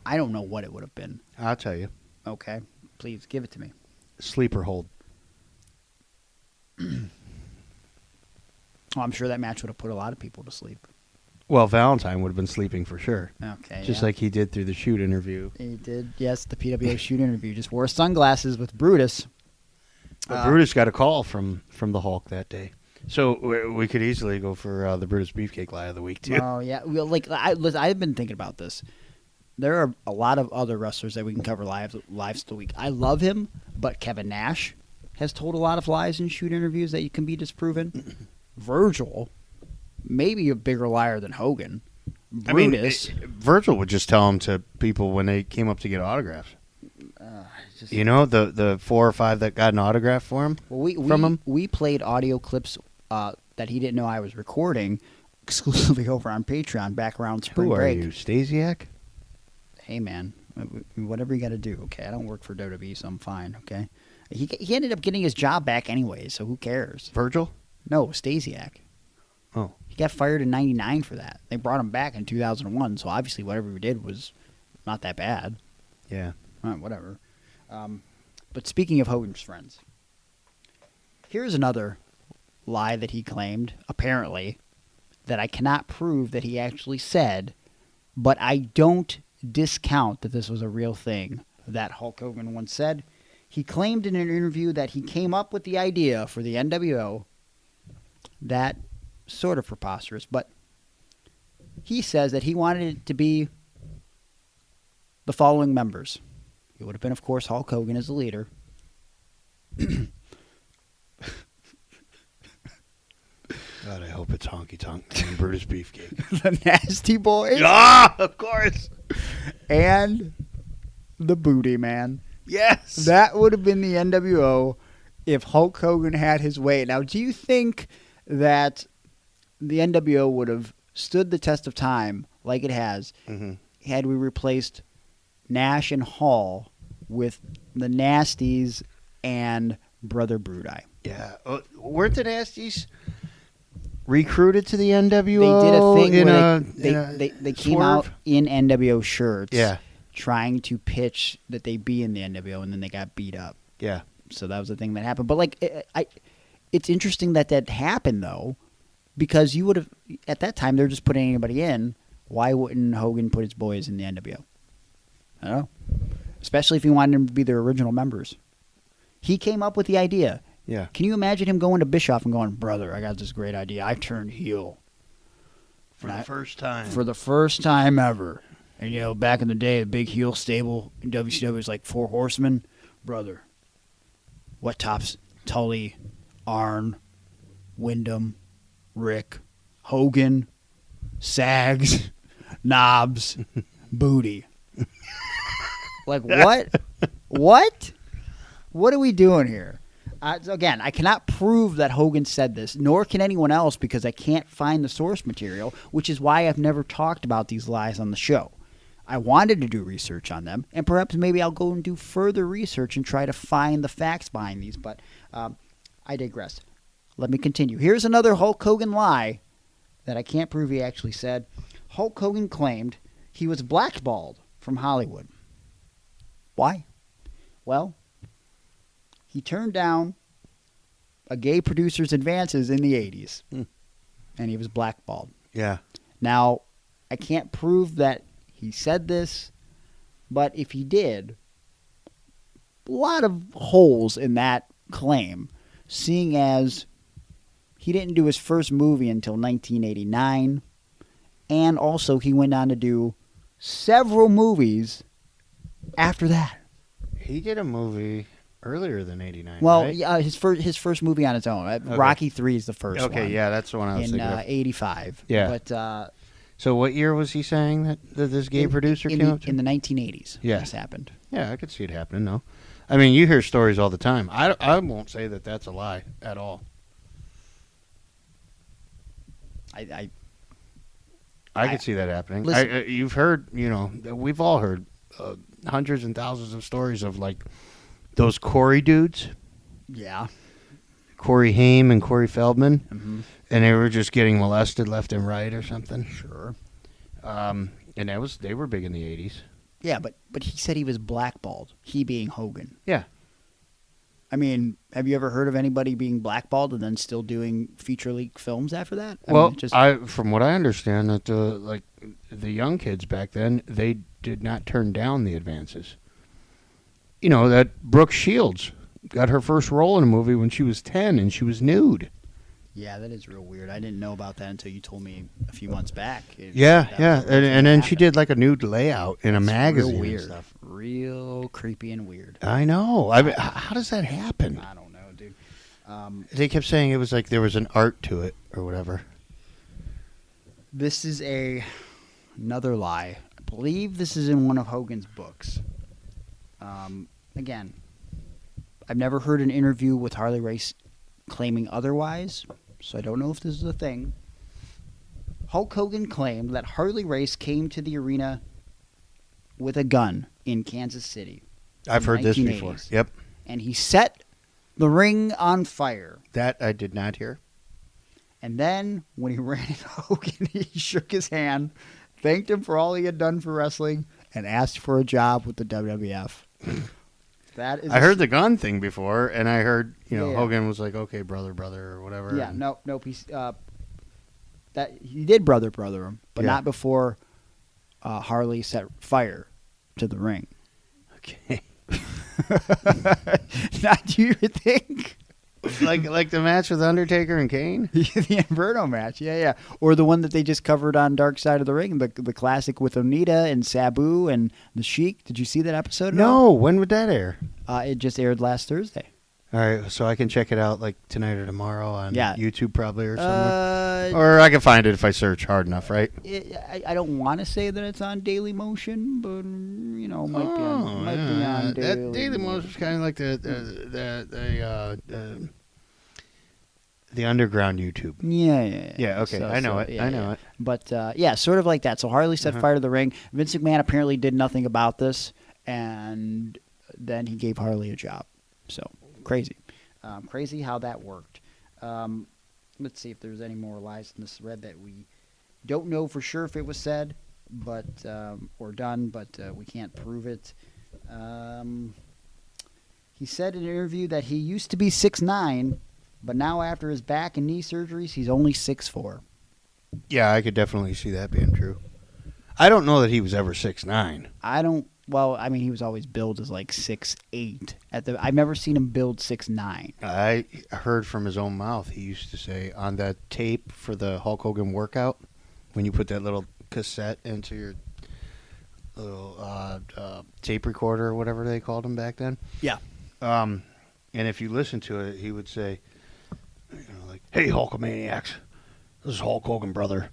I don't know what it would have been. I'll tell you. Okay, please give it to me. Sleeper hold. Oh, I'm sure that match would have put a lot of people to sleep. Well, Valentine would have been sleeping for sure. Okay, Just yeah. like he did through the shoot interview. He did. Yes, the PWO shoot interview. Just wore sunglasses with Brutus. But Brutus got a call from the Hulk that day. So we could easily go for the Brutus Beefcake Lie of the Week, too. Oh yeah, well, like I've been thinking about this. There are a lot of other wrestlers that we can cover lives of the week. I love him, but Kevin Nash has told a lot of lies in shoot interviews that you can be disproven. Virgil, maybe a bigger liar than Hogan. Brutus. Virgil would just tell him to people when they came up to get autographs. You know, the 4 or 5 that got an autograph for him from him? We played audio clips that he didn't know I was recording exclusively over on Patreon back around spring Who break. are you, Stasiak? Hey, man, whatever you got to do, okay? I don't work for WWE, so I'm fine, okay? He ended up getting his job back anyway, so who cares? Virgil? No, Stasiak. Oh. He got fired in 99 for that. They brought him back in 2001, so obviously whatever he did was not that bad. Yeah. Whatever. But speaking of Hogan's friends, here's another lie that he claimed, apparently, that I cannot prove that he actually said, but I don't discount that this was a real thing that Hulk Hogan once said. He claimed in an interview that he came up with the idea for the NWO. That sort of preposterous, but he says that he wanted it to be the following members. It would have been, of course, Hulk Hogan as the leader. God, I hope it's Honky Tonk and Brutus Beefcake. The Nasty Boys. Ah, of course. And the Booty Man. Yes. That would have been the NWO if Hulk Hogan had his way. Now, do you think that the NWO would have stood the test of time like it has had we replaced Nash and Hall with the Nasties and Brother Brudai? Yeah. Weren't the Nasties recruited to the NWO? They did a thing where they came out in NWO shirts, Yeah. trying to pitch that they be in the NWO, and then they got beat up. Yeah. So that was the thing that happened. But like, it's interesting that happened though, because you would have at that time they're just putting anybody in. Why wouldn't Hogan put his boys in the NWO? I don't know. Especially if he wanted them to be their original members. He came up with the idea. Yeah. Can you imagine him going to Bischoff and going, "Brother, I got this great idea. I turned heel For the first time. for the first time ever." And you know, back in the day, a big heel stable in WCW was like 4 horsemen. Brother, what tops Tully, Arn, Wyndham, Rick, Hogan, Sags, Knobs, Booty. Like, what? What are we doing here? Again, I cannot prove that Hogan said this, nor can anyone else because I can't find the source material, which is why I've never talked about these lies on the show. I wanted to do research on them, and perhaps maybe I'll go and do further research and try to find the facts behind these, but I digress. Let me continue. Here's another Hulk Hogan lie that I can't prove he actually said. Hulk Hogan claimed he was blackballed from Hollywood. Why? Well, he turned down a gay producer's advances in the 80s, and he was blackballed. Yeah. Now, I can't prove that he said this, But if he did, a lot of holes in that claim, seeing as he didn't do his first movie until 1989, and also he went on to do several movies after that. He did a movie earlier than 89, Well, right? yeah, his first movie on its own. Okay. Rocky III is the first one. Okay, yeah, that's the one I was in thinking of. 85. Yeah. But So what year was he saying that this gay producer in came the, up to? in the 1980s. Yeah. This happened. Yeah, I could see it happening, though. I mean, you hear stories all the time. I won't say that that's a lie at all. I could see that happening. Listen- You've heard, we've all heard hundreds and thousands of stories of, like, those Corey dudes, yeah. Corey Haim and Corey Feldman, Mm-hmm. and they were just getting molested left and right or something. Sure. And they were big in the 80s. Yeah, but he said he was blackballed. He being Hogan. Yeah. I mean, have you ever heard of anybody being blackballed and then still doing feature-length films after that? From what I understand, that the young kids back then, they did not turn down the advances. You know, that Brooke Shields got her first role in a movie when she was 10 and she was nude. Yeah, that is real weird. I didn't know about that until you told me a few months back. Yeah. And then she did like a nude layout in a magazine. Real weird. And stuff. Real creepy and weird. I know. I mean, how does that happen? I don't know, dude. They kept saying it was like there was an art to it or whatever. This is another lie. I believe this is in one of Hogan's books. Again, I've never heard an interview with Harley Race claiming otherwise, so I don't know if this is a thing. Hulk Hogan claimed that Harley Race came to the arena with a gun in Kansas City. I've heard this before. 1980s. Yep. And he set the ring on fire. That I did not hear. And then, when he ran into Hogan, he shook his hand, thanked him for all he had done for wrestling, and asked for a job with the WWF. That is I heard the gun thing before, and I heard, Yeah. Hogan was like, okay, brother, or whatever. Yeah, and- nope. That he did brother him, but Yeah. not before Harley set fire to the ring. Okay. Now, do you think like the match with Undertaker and Kane? the Inferno match? Yeah, or the one that they just covered on Dark Side of the Ring, the classic with Onita and Sabu and the Sheik. Did you see that episode? at all? No, when would that air? It just aired last Thursday. All right, so I can check it out like tonight or tomorrow on Yeah. YouTube probably or something. Or I can find it if I search hard enough, right? I don't want to say that it's on Daily Motion, but might be on Daily. That Daily Motion is kind of like the underground YouTube. Yeah. Yeah, okay, I know it. I know it. But sort of like that. So Harley set fire to the ring. Vince McMahon apparently did nothing about this, and then he gave Harley a job. So crazy, crazy how that worked. Let's see if there's any more lies in this thread that we don't know for sure if it was said, but or done, but we can't prove it. He said in an interview that he used to be 6'9", but now after his back and knee surgeries, he's only 6'4". Yeah, I could definitely see that being true. I don't know that he was ever 6'9". I don't. Well, I mean, he was always billed as like 6'8". I've never seen him billed 6'9". I heard from his own mouth. He used to say on that tape for the Hulk Hogan workout, when you put that little cassette into your little tape recorder or whatever they called them back then. Yeah. And if you listen to it, he would say, like, "Hey, Hulkamaniacs, this is Hulk Hogan, brother,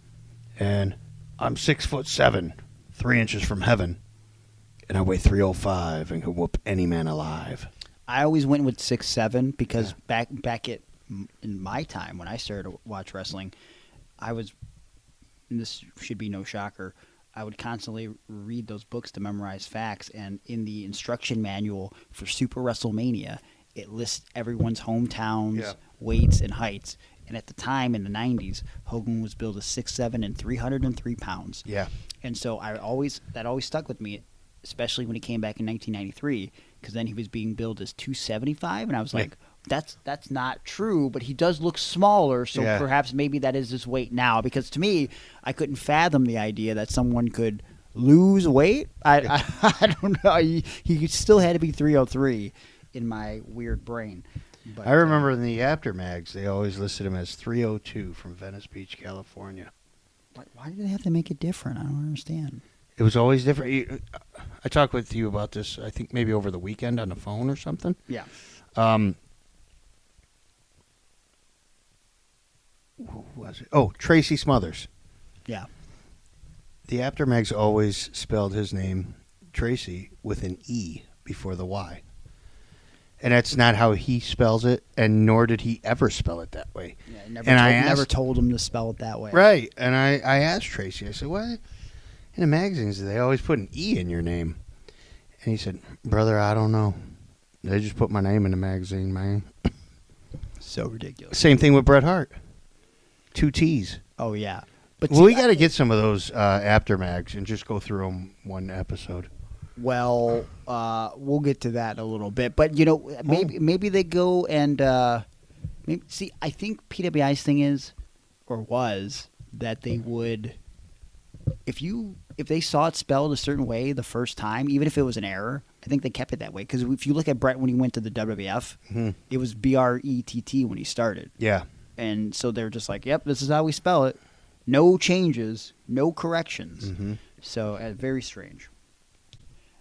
and I'm 6'7", 3 inches from heaven, and I weigh 305 and can whoop any man alive." I always went with 6'7" because back in my time when I started to watch wrestling, I was. And this should be no shocker. I would constantly read those books to memorize facts, and in the instruction manual for Super Wrestlemania, it lists everyone's hometowns, weights, and heights. And at the time, in the 90s, Hogan was billed as 6'7" and 303 pounds. Yeah. And so that always stuck with me, especially when he came back in 1993, because then he was being billed as 275, and I was like, that's not true, but he does look smaller, so perhaps maybe that is his weight now. Because to me, I couldn't fathom the idea that someone could lose weight? I don't know. He still had to be 303 in my weird brain. But, I remember in the After Mags, they always listed him as 302 from Venice Beach, California. Why do they have to make it different? I don't understand. It was always different. I talked with you about this, I think maybe over the weekend on the phone or something. Yeah. Who was it? Oh, Tracy Smothers. Yeah. The After Mags always spelled his name, Tracy, with an E before the Y. And that's not how he spells it, and nor did he ever spell it that way. Yeah, I never told him to spell it that way. Right. And I asked Tracy, I said, what? In the magazines, they always put an E in your name. And he said, brother, I don't know. They just put my name in the magazine, man. So ridiculous. Same thing with Bret Hart. 2 T's. Oh, yeah. But Well, we got to get some of those After Mags and just go through them one episode. Well, we'll get to that in a little bit, but maybe they go and see. I think PWI's thing is, or was, that they would, if they saw it spelled a certain way the first time, even if it was an error, I think they kept it that way. Because if you look at Bret when he went to the WWF, it was Brett when he started. Yeah, and so they're just like, "Yep, this is how we spell it. No changes, no corrections." So very strange.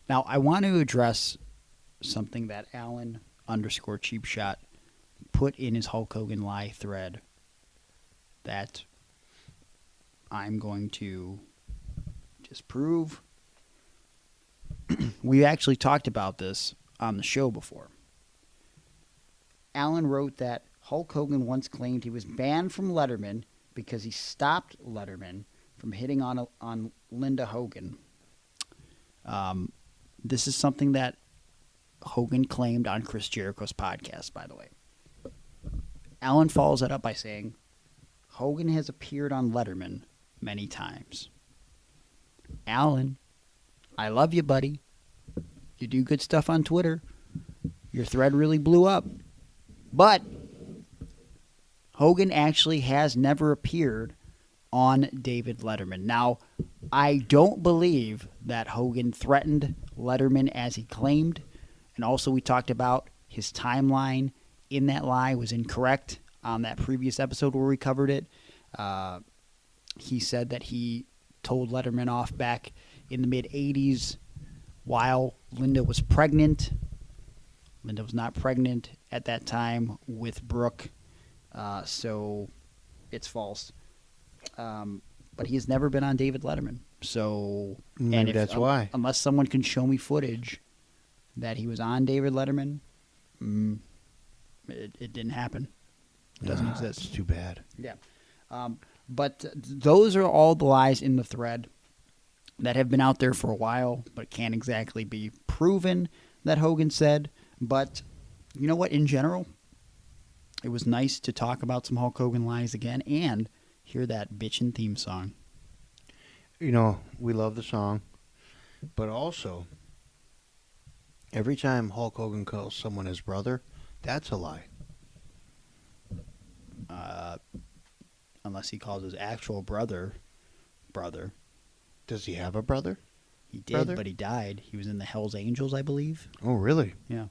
Now, I want to address something that Alan _Cheapshot put in his Hulk Hogan lie thread that I'm going to disprove. We actually talked about this on the show before. Alan wrote that Hulk Hogan once claimed he was banned from Letterman because he stopped Letterman from hitting on Linda Hogan. This is something that Hogan claimed on Chris Jericho's podcast, by the way. Alan follows that up by saying, Hogan has appeared on Letterman many times. Alan, I love you, buddy. You do good stuff on Twitter. Your thread really blew up. But Hogan actually has never appeared on David Letterman. Now, I don't believe that Hogan threatened Letterman as he claimed. And also we talked about his timeline in that lie was incorrect on that previous episode where we covered it. He said that he told Letterman off back in the mid-'80s while Linda was pregnant. Linda was not pregnant at that time with Brooke, so it's false. But he has never been on David Letterman. So, maybe that's why. Unless someone can show me footage that he was on David Letterman, it didn't happen. It doesn't exist. It's too bad. Yeah. But those are all the lies in the thread that have been out there for a while, but can't exactly be proven that Hogan said. But you know what? In general, it was nice to talk about some Hulk Hogan lies again and hear that bitchin' theme song. You know, we love the song, but also, every time Hulk Hogan calls someone his brother, that's a lie. Unless he calls his actual brother. Does he have a brother? He did, but he died. He was in the Hells Angels, I believe. Oh, really? Yeah.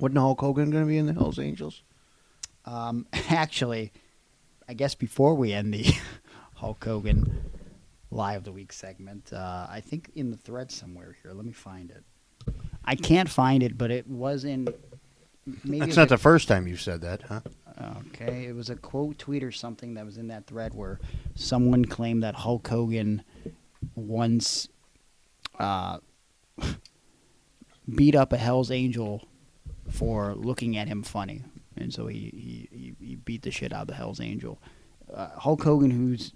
Wasn't Hulk Hogan going to be in the Hells Angels? Actually, I guess before we end the Hulk Hogan Lie of the Week segment, I think in the thread somewhere here. Let me find it. I can't find it, but it was in... That's not the first time you've said that, huh? Okay, it was a quote tweet or something that was in that thread where someone claimed that Hulk Hogan once beat up a Hell's Angel for looking at him funny. And so he beat the shit out of the Hell's Angel. Hulk Hogan, who's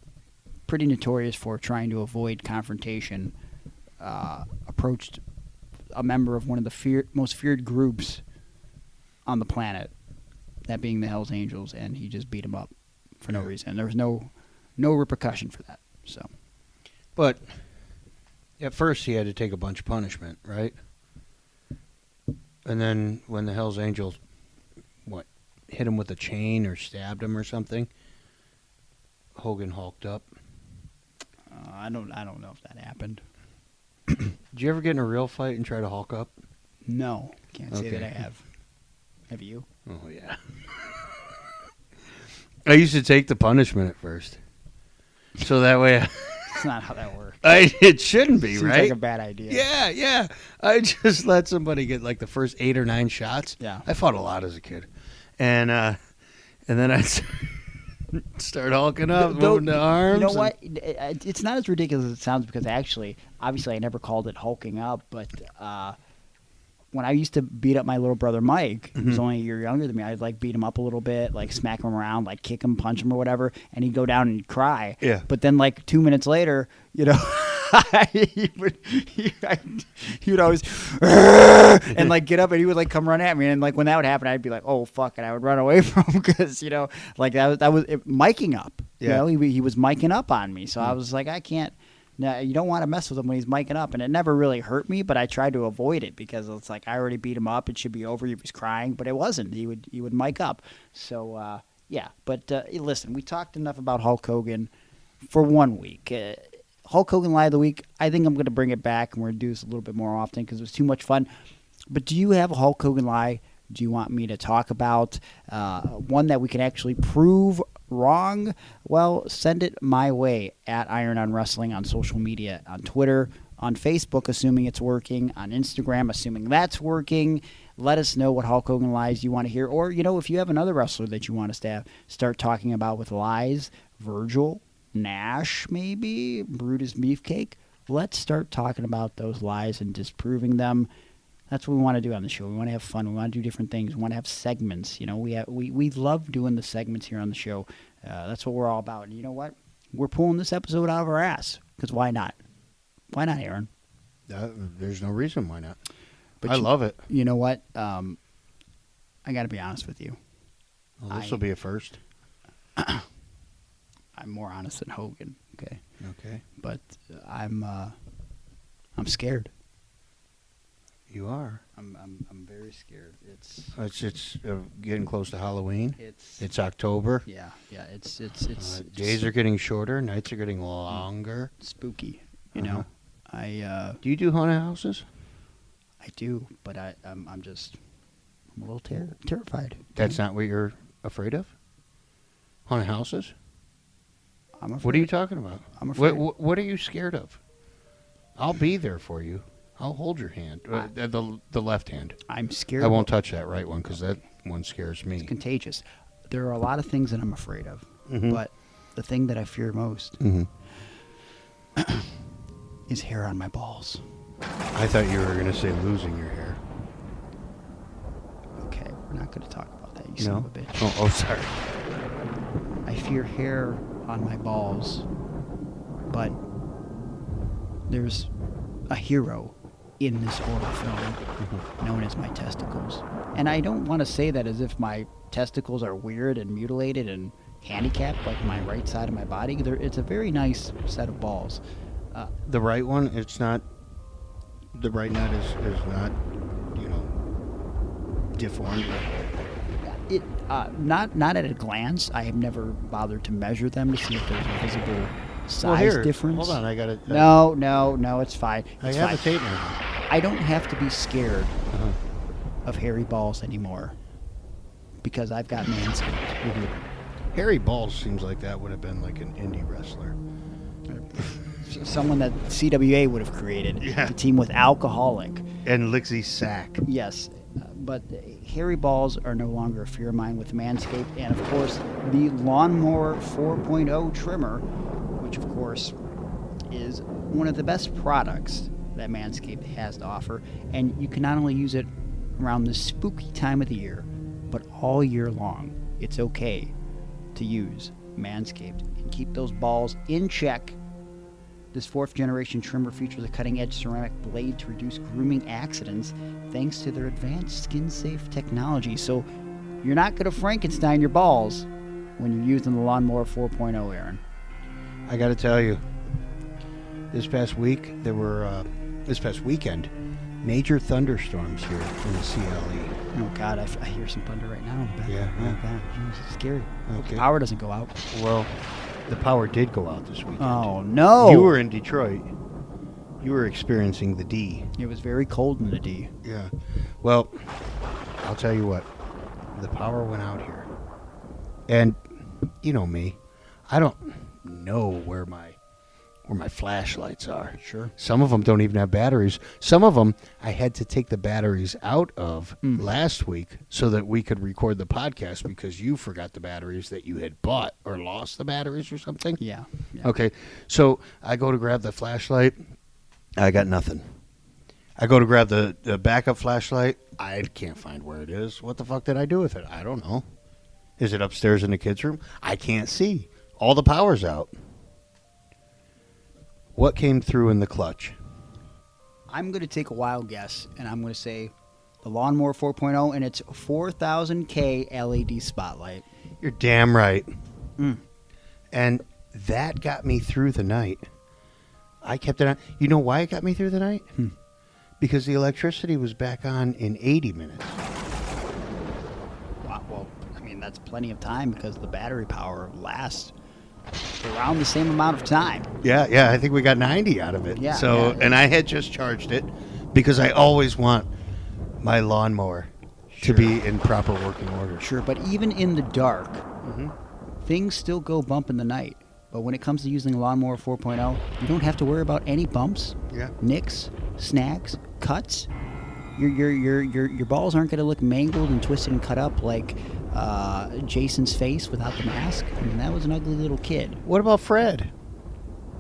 pretty notorious for trying to avoid confrontation, approached a member of one of the most feared groups on the planet, that being the Hells Angels, and he just beat him up for no reason. There was no repercussion for that. So, but at first he had to take a bunch of punishment, right? And then when the Hells Angels, hit him with a chain or stabbed him or something, Hogan hulked up. I don't know if that happened. Did you ever get in a real fight and try to Hulk up? No, can't say that I Okay. have. Have you? Oh, yeah. I used to take the punishment at first. So that way, That's not how that works. it shouldn't be, Seems right? like a bad idea. Yeah. I just let somebody get like the first 8 or 9 shots. Yeah. I fought a lot as a kid. And then I'd start hulking up, moving the arms. You know what? It's not as ridiculous as it sounds because actually, obviously, I never called it hulking up, but when I used to beat up my little brother Mike, who was only a year younger than me, I'd like beat him up a little bit, like smack him around, like kick him, punch him, or whatever, and he'd go down and cry. Yeah. But then, like 2 minutes later, you know, he would always and like get up, and he would like come run at me, and like when that would happen, I'd be like, oh fuck, and I would run away from him because you know, like that was it, miking up. Yeah. You know, he was miking up on me, so I was like, I can't. No, you don't want to mess with him when he's miking up, and it never really hurt me, but I tried to avoid it because it's like I already beat him up. It should be over. He was crying, but it wasn't. He would mic up. So yeah, but listen, we talked enough about Hulk Hogan for 1 week. Hulk Hogan Lie of the Week. I think I'm going to bring it back, and we're going to do this a little bit more often because it was too much fun. But do you have a Hulk Hogan lie? Do you want me to talk about one that we can actually prove wrong? Well, send it my way at Iron on Wrestling on social media, on Twitter, on Facebook, assuming it's working, on Instagram, assuming that's working. Let us know what Hulk Hogan lies you want to hear. Or, you know, if you have another wrestler that you want us to start talking about with lies, Virgil, Nash, maybe, Brutus Beefcake, let's start talking about those lies and disproving them. That's what we want to do on the show. We want to have fun. We want to do different things. We want to have segments. You know, we love doing the segments here on the show. That's what we're all about. And you know what? We're pulling this episode out of our ass because why not? Why not, Aaron? There's no reason why not. But I love it. You know what? I got to be honest with you. Well, this will be a first. I'm more honest than Hogan. Okay. Okay. But I'm scared. You are. I'm very scared. It's It's getting close to Halloween. it's It's October. yeah. It's Days are getting shorter. Nights are getting longer. spooky. You know, Do you do haunted houses? I do, but I'm a little terrified. That's not what you're afraid of? Haunted houses? I'm afraid. What are you talking about? I'm afraid. What are you scared of? I'll be there for you. I'll hold your hand. The left hand. I'm scared. I won't touch that right one because that one scares me. It's contagious. There are a lot of things that I'm afraid of, Mhm. but the thing that I fear most Mhm. is hair on my balls. I thought you were going to say losing your hair. Okay, we're not going to talk about that, you son of a bitch. Oh, sorry. I fear hair on my balls, but there's a hero in this horror film known as my testicles. And I don't want to say that as if my testicles are weird and mutilated and handicapped like my right side of my body. It's a very nice set of balls. The right one, it's not. The right nut is not, deformed. It not at a glance. I have never bothered to measure them to see if there's a visible size difference. Hold on, I got it. No, it's fine. I It's have fine. a tape measure. I don't have to be scared of hairy balls anymore because I've got Manscaped. Harry Balls seems like that would have been like an indie wrestler. Someone that CWA would have created. Yeah. The team with Alcoholic. And Lixie Sack. Yes. But hairy balls are no longer a fear of mine with Manscaped. And, of course, the Lawnmower 4.0 trimmer, which, of course, is one of the best products that Manscaped has to offer. And you can not only use it around the spooky time of the year, but all year long. It's okay to use Manscaped and keep those balls in check. This 4th generation trimmer features a cutting-edge ceramic blade to reduce grooming accidents thanks to their advanced skin-safe technology. So you're not going to Frankenstein your balls when you're using the Lawnmower 4.0, Aaron. I got to tell you, this past week, this past weekend, major thunderstorms here in the CLE. Oh, God, I hear some thunder right now in the back. Yeah, Oh, yeah. God, it's scary. Okay. The power doesn't go out. Well, the power did go out this weekend. Oh, no. You were in Detroit. You were experiencing the D. It was very cold in the D. Yeah. Well, I'll tell you what. The power went out here. And you know me. I don't know where my flashlights are. Sure. Some of them don't even have batteries. Some of them I had to take the batteries out of last week so that we could record the podcast because you forgot the batteries that you had bought or lost the batteries or something. Yeah. Okay. So I go to grab the flashlight. I got nothing. I go to grab the backup flashlight. I can't find where it is. What the fuck did I do with it? I don't know. Is it upstairs in the kids' room? I can't see. All the power's out. What came through in the clutch? I'm going to take a wild guess, and I'm going to say the Lawnmower 4.0 and its 4000K LED spotlight. You're damn right. And that got me through the night. I kept it on. You know why it got me through the night? Because the electricity was back on in 80 minutes. Wow, well, I mean, that's plenty of time because the battery power lasts around the same amount of time. Yeah, I think we got 90 out of it. Yeah. So, and I had just charged it because I always want my lawnmower to be in proper working order. Sure, but even in the dark, things still go bump in the night. But when it comes to using a Lawnmower 4.0, you don't have to worry about any bumps, nicks, snags, cuts. Your balls aren't going to look mangled and twisted and cut up like Jason's face without the mask. I mean, that was an ugly little kid. What about Fred?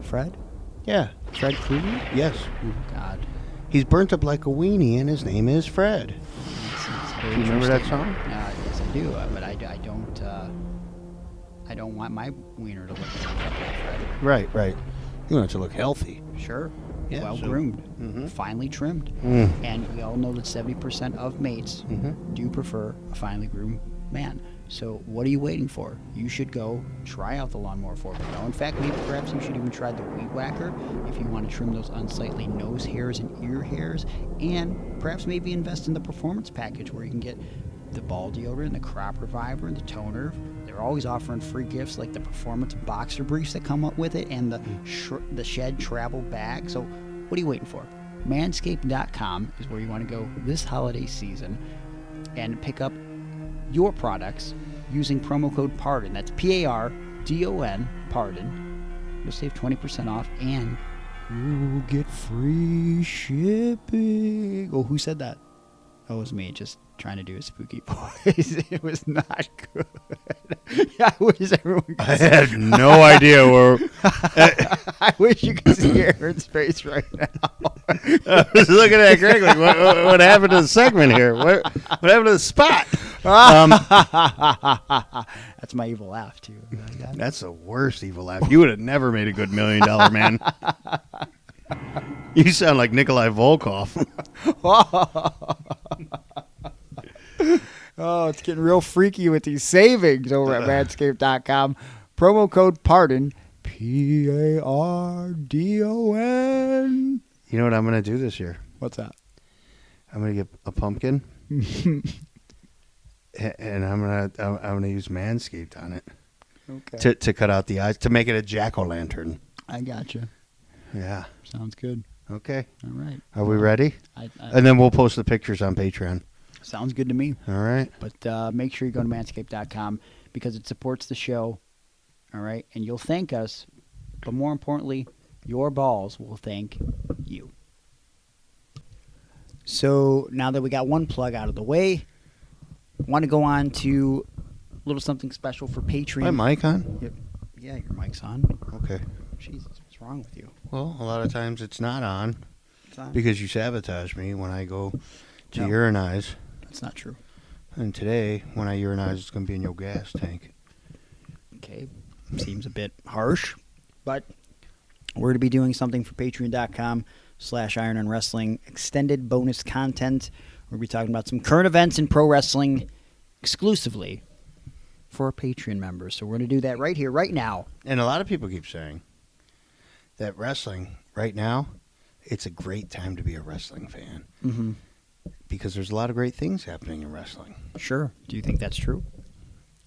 Fred? Yeah. Fred Krueger? Yes. Oh, God. He's burnt up like a weenie, and his name is Fred. That's Do you remember that song? Yes, I do. But I don't want my wiener to look like Fred. Right. You want it to look healthy. Sure. Yeah, well so- groomed, finely trimmed. And we all know that 70% of mates do prefer a finely groomed man. So what are you waiting for? You should go try out the Lawnmower 4.0. In fact, maybe perhaps you should even try the Weed Whacker if you want to trim those unsightly nose hairs and ear hairs. And perhaps maybe invest in the Performance Package where you can get the ball deodorant, the crop reviver, and the toner. They're always offering free gifts like the Performance boxer briefs that come up with it and the Shed travel bag. So what are you waiting for? Manscaped.com is where you want to go this holiday season and pick up your products using promo code PARDON. That's PARDON, PARDON. You'll save 20% off and you'll get free shipping. Oh, who said that? That was me just trying to do a spooky voice. It was not good. I wish everyone could I had no idea where. I wish you could see Aaron's face right now. I was looking at Greg like, what happened to the segment here? What happened to the spot? That's my evil laugh, too. That's the worst evil laugh. You would have never made a good $1 million man. You sound like Nikolai Volkov. Oh, it's getting real freaky with these savings over at Manscaped.com. Promo code PARDON, PARDON. You know what I'm going to do this year? What's that? I'm going to get a pumpkin, and I'm gonna use Manscaped on it Okay. to cut out the eyes, to make it a jack-o'-lantern. I gotcha. Yeah. Sounds good. Okay. All right. Are we ready? I And then we'll post the pictures on Patreon. sounds good to me. All right. But make sure you go to Manscaped.com because it supports the show. All right. And you'll thank us. But more importantly, your balls will thank you. So now that we got one plug out of the way, I want to go on to a little something special for Patreon. My mic on? Yep. Yeah, your mic's on. Okay. Jesus, what's wrong with you? Well, a lot of times it's not on It's on. because you sabotage me when I go to No. urinize. That's not true. And today, when I urinize, it's going to be in your gas tank. Okay, seems a bit harsh, but we're going to be doing something for patreon.com/Iron on Wrestling, extended bonus content. We're going to be talking about some current events in pro wrestling exclusively for our Patreon members. So we're going to do that right here, right now. And a lot of people keep saying that wrestling, right now, it's a great time to be a wrestling fan. Mm-hmm. Because there's a lot of great things happening in wrestling. Sure. Do you think that's true?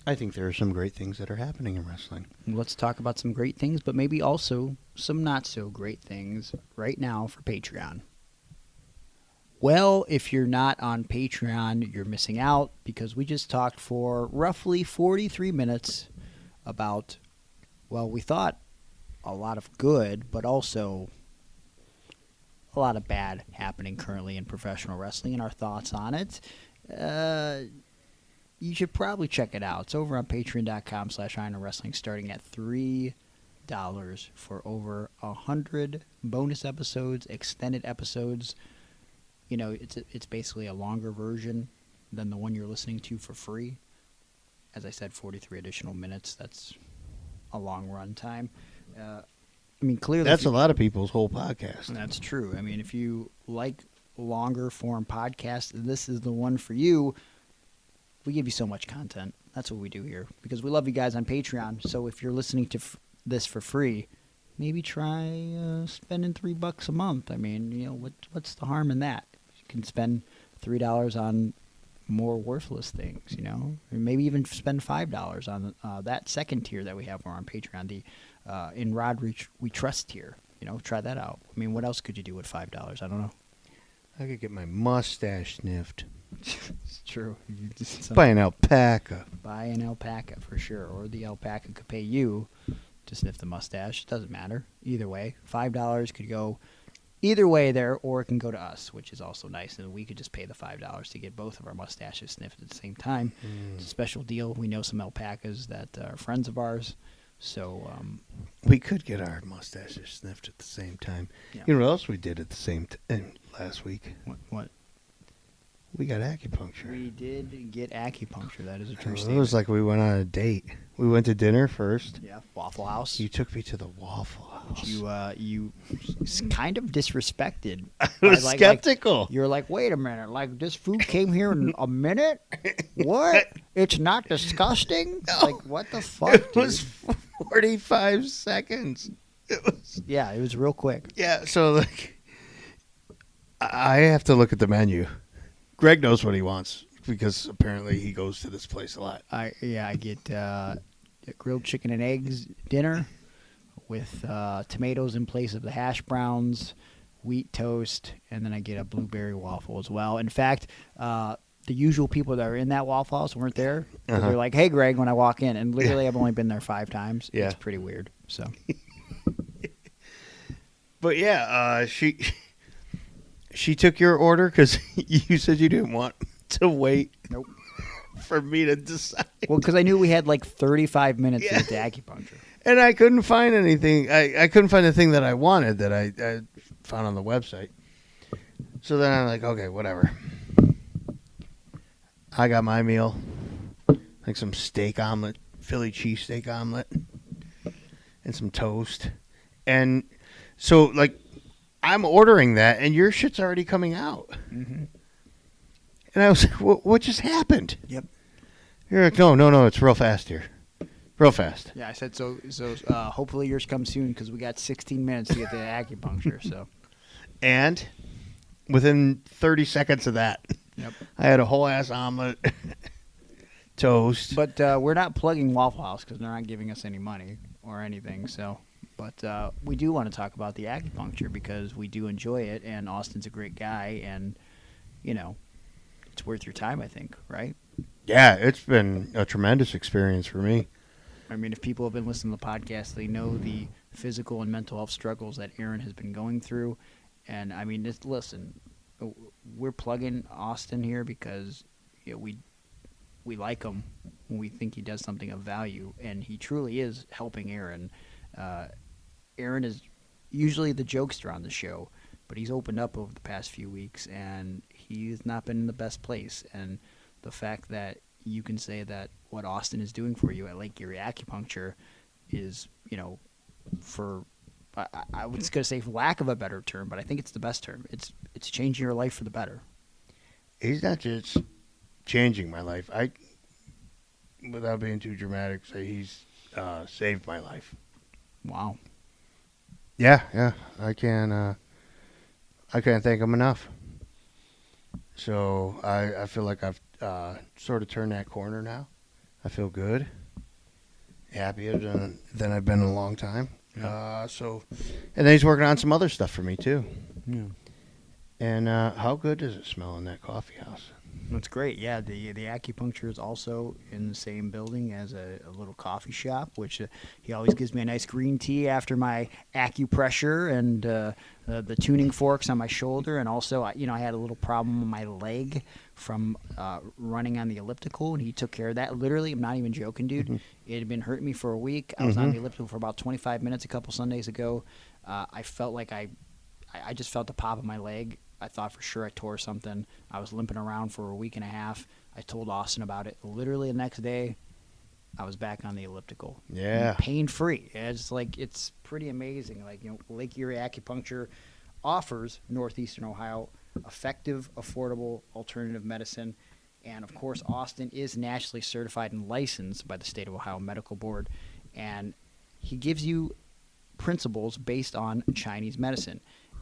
I think there are some great things that are happening in wrestling. Let's talk about some great things, but maybe also some not so great things right now for Patreon. Well, if you're not on Patreon, you're missing out because we just talked for roughly 43 minutes about, well, we thought a lot of good, but also a lot of bad happening currently in professional wrestling and our thoughts on it. You should probably check it out. It's over on patreon.com/Iron Wrestling, starting at $3 for over 100 bonus episodes, extended episodes. You know, it's basically a longer version than the one you're listening to for free. As I said, 43 additional minutes. That's a long run time. I mean, clearly... That's a lot of people's whole podcast. That's true. I mean, if you like longer form podcasts, this is the one for you. We give you so much content. That's what we do here because we love you guys on Patreon. So if you're listening to this for free, maybe try spending $3 a month. I mean, you know, what's the harm in that? You can spend $3 on more worthless things, you know, or maybe even spend $5 on that second tier that we have on Patreon, the In Rod We Trust tier. You know, try that out. I mean, what else could you do with $5? I don't know. I could get my mustache sniffed. It's true. You just, Buy an alpaca. Buy an alpaca for sure, or the alpaca could pay you to sniff the mustache. It doesn't matter. Either way, $5 could go either way there, or it can go to us, which is also nice. And we could just pay the $5 to get both of our mustaches sniffed at the same time. It's a special deal. We know some alpacas that are friends of ours. So we could get our mustaches sniffed at the same time. Yeah. You know what else we did at the same time last week? What? We got acupuncture. We did get acupuncture. That is a true It statement. was like we went on a date. We went to dinner first. Yeah, Waffle House. You took me to the Waffle House. You kind of disrespected. I was skeptical. You're like, wait a minute, like this food came here in a minute? What? It's not disgusting? No. Like, what the fuck? It was 45 seconds. Yeah, it was real quick. Yeah, so like, I have to look at the menu. Greg knows what he wants because apparently he goes to this place a lot. I get grilled chicken and eggs dinner with tomatoes in place of the hash browns, wheat toast, and then I get a blueberry waffle as well. In fact, the usual people that are in that Waffle House weren't there. They're like, hey, Greg, when I walk in. And literally I've only been there 5 times. Yeah. It's pretty weird. So, But yeah, she took your order because you said you didn't want to wait nope. for me to decide. Well, because I knew we had like 35 minutes to get to acupuncture. And I couldn't find anything. I couldn't find the thing that I wanted that I found on the website. So then I'm like, okay, whatever. I got my meal, like some steak omelet, Philly cheesesteak omelet, and some toast. And so, like, I'm ordering that, and your shit's already coming out. Mm-hmm. And I was like, what just happened? Yep. You're like, no, it's real fast here. Real fast. Yeah, I said so hopefully yours comes soon because we got 16 minutes to get to acupuncture. So. And within 30 seconds of that, Yep. I had a whole ass omelet, toast. But we're not plugging Waffle House because they're not giving us any money or anything. So, but we do want to talk about the acupuncture because we do enjoy it, and Austin's a great guy, and you know, it's worth your time. I think, right? Yeah, it's been a tremendous experience for me. I mean, if people have been listening to the podcast, they know the physical and mental health struggles that Aaron has been going through, and I mean, just listen. We're plugging Austin here because we like him. We think he does something of value, and he truly is helping Aaron. Aaron is usually the jokester on the show, but he's opened up over the past few weeks, and he's not been in the best place. And the fact that you can say that what Austin is doing for you at Lake Erie Acupuncture is, you know, for I was going to say for lack of a better term, but I think it's the best term. It's changing your life for the better. He's not just changing my life. Without being too dramatic, say he's saved my life. Wow. Yeah. I can't thank him enough. So I feel like I've sort of turned that corner now. I feel good. Happier than I've been in a long time. And then he's working on some other stuff for me too. Yeah. And how good does it smell in that coffee house? That's great. Yeah, the acupuncture is also in the same building as a little coffee shop, which he always gives me a nice green tea after my acupressure and the tuning forks on my shoulder. And also, I had a little problem with my leg from running on the elliptical, and he took care of that. Literally, I'm not even joking, dude. Mm-hmm. It had been hurting me for a week. I was on the elliptical for about 25 minutes a couple Sundays ago. I felt like I just felt the pop of my leg. I thought for sure I tore something. I was limping around for a week and a half. I told Austin about it. Literally the next day, I was back on the elliptical. Yeah. Pain-free. It's pretty amazing. Lake Erie Acupuncture offers Northeastern Ohio effective, affordable alternative medicine. And, of course, Austin is nationally certified and licensed by the State of Ohio Medical Board. And he gives you principles based on Chinese medicine.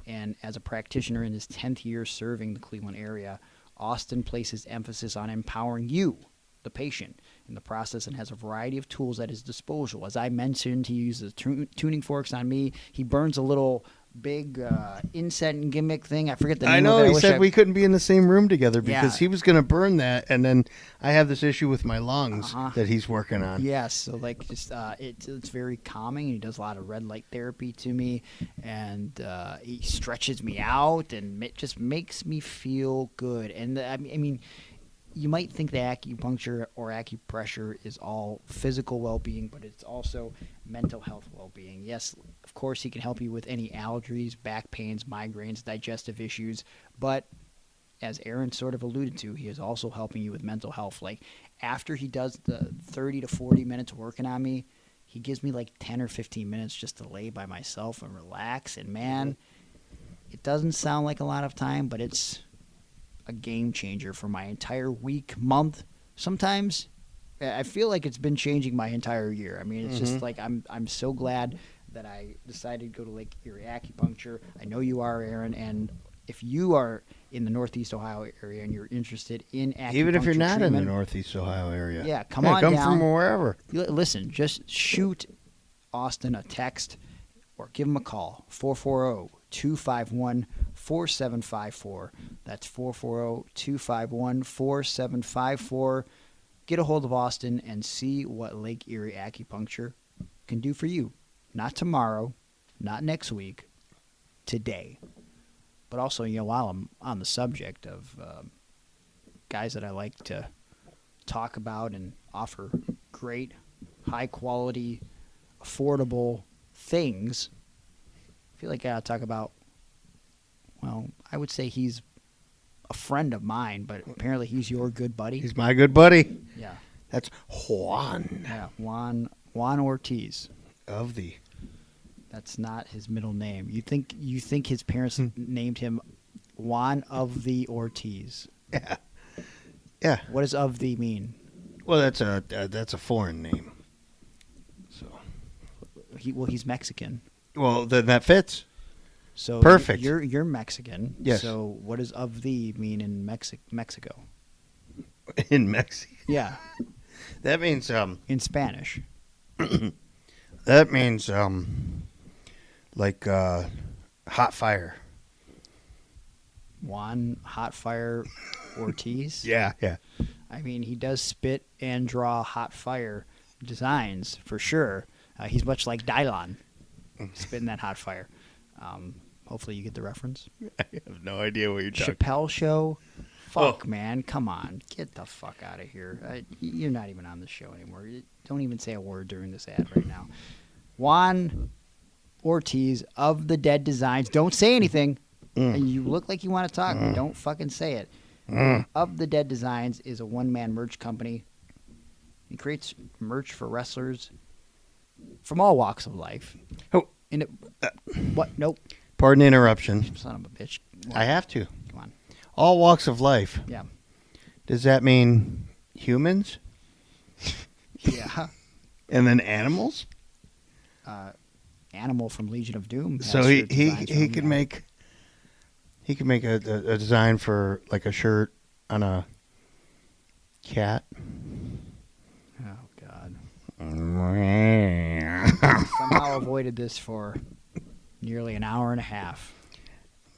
And as a practitioner in his 10th year serving the Cleveland area, Austin places emphasis on empowering you, the patient, in the process and has a variety of tools at his disposal. As I mentioned, he uses tuning forks on me. He burns a little big incense gimmick thing. I forget the name I know. of it. He said we couldn't be in the same room together because Yeah. he was going to burn that, and then I have this issue with my lungs that he's working on. Yes, so it's very calming. He does a lot of red light therapy to me, and he stretches me out, and it just makes me feel good. And I mean, you might think that acupuncture or acupressure is all physical well-being, but it's also mental health well-being. Yes, of course, he can help you with any allergies, back pains, migraines, digestive issues, but as Aaron sort of alluded to, he is also helping you with mental health. Like, after he does the 30 to 40 minutes working on me, he gives me like 10 or 15 minutes just to lay by myself and relax. And, man, it doesn't sound like a lot of time, but it's a game changer for my entire week, month. Sometimes I feel like it's been changing my entire year. I mean, it's just like I'm so glad that I decided to go to Lake Erie Acupuncture. I know you are, Aaron, and if you are in the Northeast Ohio area and you're interested in acupuncture Even if you're not in the treatment, Northeast Ohio area. Yeah, come on come down. from wherever. Listen, just shoot Austin a text or give him a call, 440-251-4754. That's 440-251-4754. Get a hold of Austin and see what Lake Erie Acupuncture can do for you. Not tomorrow, not next week, today. But also, while I'm on the subject of guys that I like to talk about and offer great, high-quality, affordable things, I feel like I gotta talk about, well, I would say he's a friend of mine, but apparently he's your good buddy. He's my good buddy. Yeah. That's Juan. Yeah, Juan Ortiz. Of the. That's not his middle name. You think his parents named him Juan of the Ortiz? Yeah. Yeah. What does "of the" mean? Well, that's a foreign name. So. He's Mexican. Well, then that fits. So Perfect. You're Mexican. Yes. So what does "of the" mean in Mexico? In Mexico. Yeah. That means In Spanish. That means like hot fire. Juan Hot Fire Ortiz. Yeah. I mean, he does spit and draw hot fire designs for sure. He's much like Dylon, spitting that hot fire. Hopefully you get the reference. I have no idea what you're talking. Chappelle Show. Fuck, man. Come on. Get the fuck out of here. You're not even on the show anymore. Don't even say a word during this ad right now. Juan Ortiz of the Dead Designs. Don't say anything. And you look like you want to talk, but don't fucking say it. Of the Dead Designs is a one-man merch company. He creates merch for wrestlers from all walks of life. Oh. What? Nope. Pardon the interruption. Son of a bitch. I have to. Come on. All walks of life. Yeah. Does that mean humans? Yeah. And then animals? Animal from Legion of Doom. has So he shirt designs he from, could yeah. make a design for like a shirt on a cat. Yeah. Somehow avoided this for nearly an hour and a half.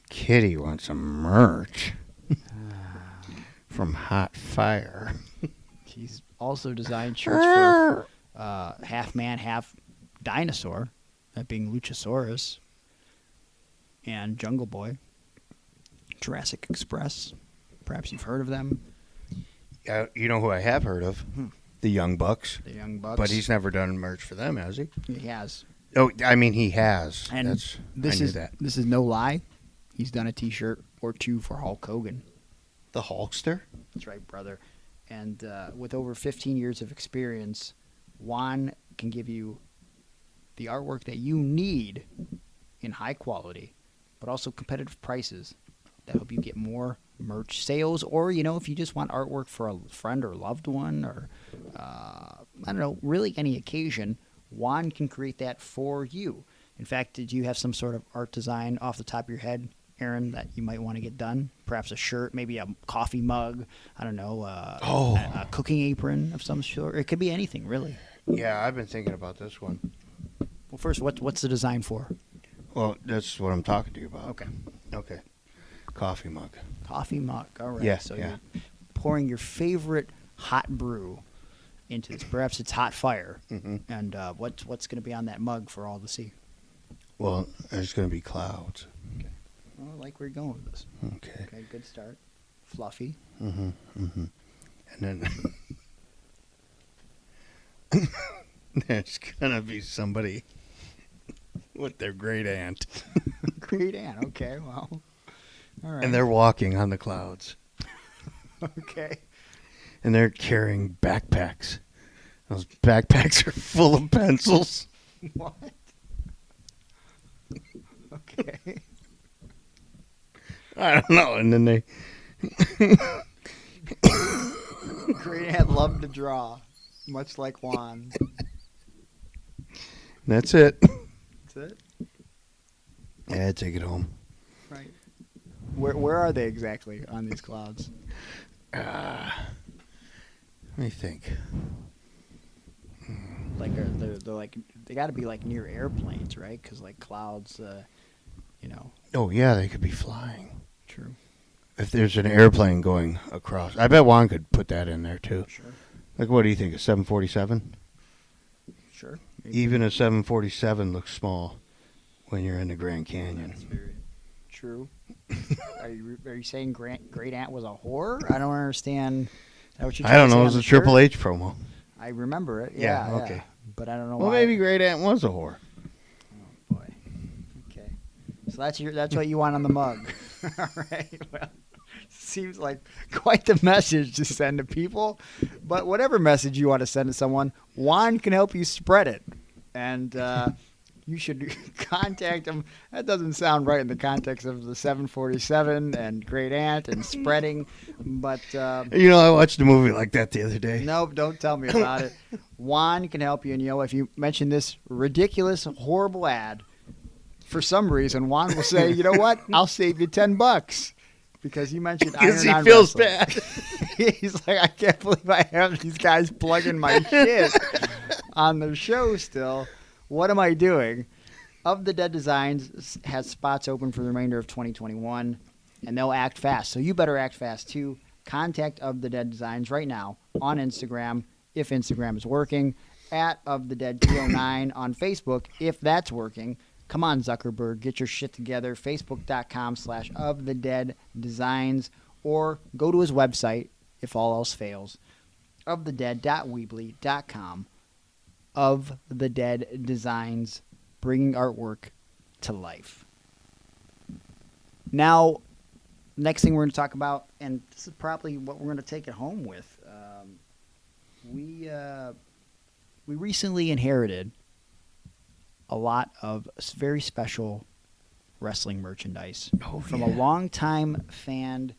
Kitty wants some merch from Hot Fire. He's also designed shirts for half man, half dinosaur, that being Luchasaurus, and Jungle Boy. Jurassic Express. Perhaps you've heard of them. You know who I have heard of? The Young Bucks. The Young Bucks. But he's never done merch for them, has he? He has. Oh, I mean, he has. And I knew is that. This is no lie. He's done a T-shirt or two for Hulk Hogan. The Hulkster? That's right, brother. And with over 15 years of experience, Juan can give you the artwork that you need in high quality, but also competitive prices that help you get more merch sales. Or, if you just want artwork for a friend or loved one or, I don't know, really any occasion, Juan can create that for you. In fact, did you have some sort of art design off the top of your head, Aaron, that you might want to get done? Perhaps a shirt, maybe a coffee mug, I don't know, a cooking apron of some sort. It could be anything, really. Yeah, I've been thinking about this one. Well, first, what's the design for? Well, that's what I'm talking to you about. Okay. Coffee mug. Coffee mug. All right. Yeah, So yeah. you're pouring your favorite hot brew into this. Perhaps it's hot fire. Mm-hmm. And what's going to be on that mug for all to see? Well, there's going to be clouds. Okay. Well, I like where you're going with this. Okay. Okay, good start. Fluffy. Mm-hmm. Mm-hmm. And then there's going to be somebody with their great aunt. Great aunt. Okay, well. All right. And they're walking on the clouds. Okay. And they're carrying backpacks. Those backpacks are full of pencils. What? Okay. I don't know. And then they... Great aunt loved to draw, much like Juan. That's it. That's it? Yeah, take it home. Right. Where are they exactly on these clouds? Let me think. Like they're like they got to be like near airplanes, right? Because like clouds, Oh, yeah, they could be flying. True. If there's an airplane going across. I bet Juan could put that in there, too. Sure. Like, what do you think, a 747? Sure. Even a 747 looks small when you're in the Grand Canyon. That's very true. Are you saying Great Aunt was a whore? I don't understand. Is that what you're I don't trying to say know. It on was the a shirt? Triple H promo. I remember it. Yeah, Yeah. okay. But I don't know Well, why. maybe Great Aunt was a whore. Oh boy. Okay. So that's what you want on the mug. All right. Well, seems like quite the message to send to people. But whatever message you want to send to someone, Juan can help you spread it. And you should contact him. That doesn't sound right in the context of the 747 and Great Aunt and spreading. But I watched a movie like that the other day. nope, don't tell me about it. Juan can help you. And, if you mention this ridiculous, horrible ad, for some reason, Juan will say, you know what? I'll save you $10 because you mentioned Iron Because he on feels Wrestles. bad. He's like, I can't believe I have these guys plugging my shit on the show still. What am I doing? Of the Dead Designs has spots open for the remainder of 2021, and they'll act fast. So you better act fast, too. Contact Of the Dead Designs right now on Instagram, if Instagram is working, at Of the Dead 209 on Facebook, if that's working. Come on, Zuckerberg, get your shit together. Facebook.com/ofthedeaddesigns, or go to his website, if all else fails, ofthedead.weebly.com. Of the Dead Designs, bringing artwork to life. Now, next thing we're going to talk about, and this is probably what we're going to take it home with. We recently inherited a lot of very special wrestling merchandise from a longtime fan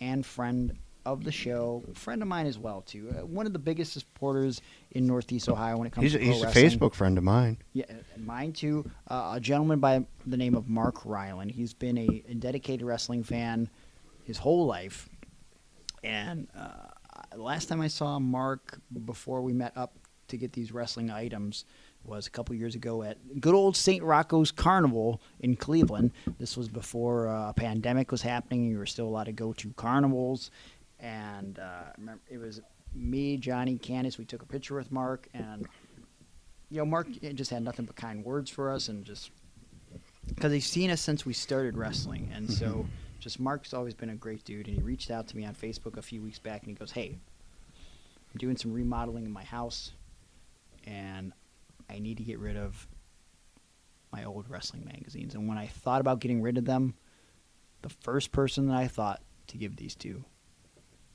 and friend of the show, a friend of mine as well too. One of the biggest supporters in Northeast Ohio when it comes to pro He's a wrestling. Facebook friend of mine. Yeah, mine too. A gentleman by the name of Mark Ryland. He's been a dedicated wrestling fan his whole life. And last time I saw Mark before we met up to get these wrestling items was a couple years ago at good old St. Rocco's Carnival in Cleveland. This was before a pandemic was happening. You were still allowed to go to carnivals. And remember, it was me, Johnny, Candace. We took a picture with Mark. And, Mark just had nothing but kind words for us. And just because he's seen us since we started wrestling. And so just Mark's always been a great dude. And he reached out to me on Facebook a few weeks back. And he goes, hey, I'm doing some remodeling in my house. And I need to get rid of my old wrestling magazines. And when I thought about getting rid of them, the first person that I thought to give these to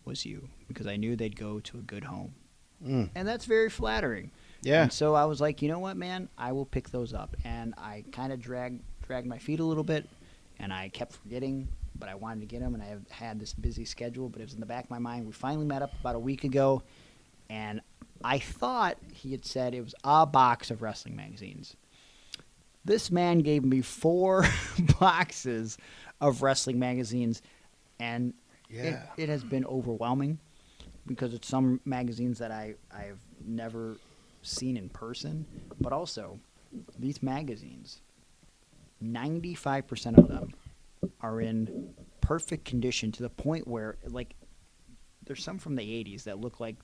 was you, because I knew they'd go to a good home. And that's very flattering. Yeah. And so I was like, you know what, man? I will pick those up. And I kind of dragged my feet a little bit, and I kept forgetting, but I wanted to get them, and I have had this busy schedule, but it was in the back of my mind. We finally met up about a week ago, and I thought he had said it was a box of wrestling magazines. This man gave me 4 boxes of wrestling magazines, and it has been overwhelming because it's some magazines that I've never seen in person, but also these magazines, 95% of them are in perfect condition to the point where, like, there's some from the 80s that look like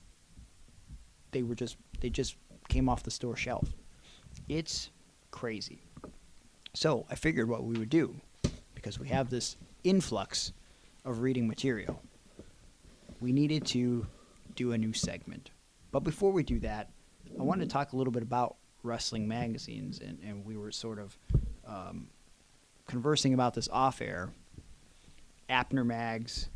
they just came off the store shelf. It's crazy. So I figured what we would do, because we have this influx of reading material, we needed to do a new segment. But before we do that, I wanted to talk a little bit about wrestling magazines, and we were sort of conversing about this off air. Apner mags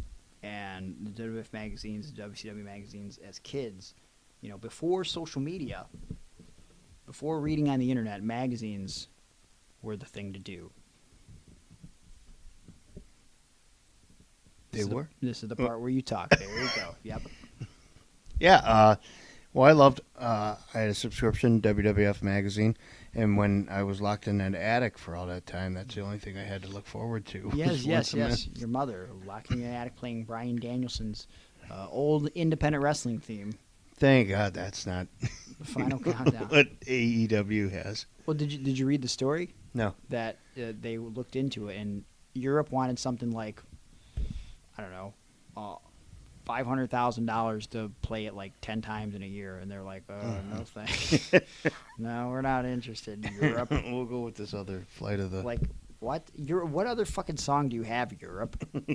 and the WWF magazines, the WCW magazines as kids. Before social media, before reading on the internet, magazines were the thing to do. They were? This is the part where you talk. There you go. Yep. Yeah. Well, I loved, I had a subscription, WWF magazine, and when I was locked in an attic for all that time, that's the only thing I had to look forward to. Yes. Your mother, locking in an attic, playing Bryan Danielson's old independent wrestling theme. Thank God that's not The final countdown. what AEW has. Well, did you read the story? No. That they looked into it, and Europe wanted something like, I don't know, $500,000 to play it like 10 times in a year, and they're like, no thanks. No, we're not interested in Europe. We'll go with this other Flight of the... Like, what? What other fucking song do you have, Europe? You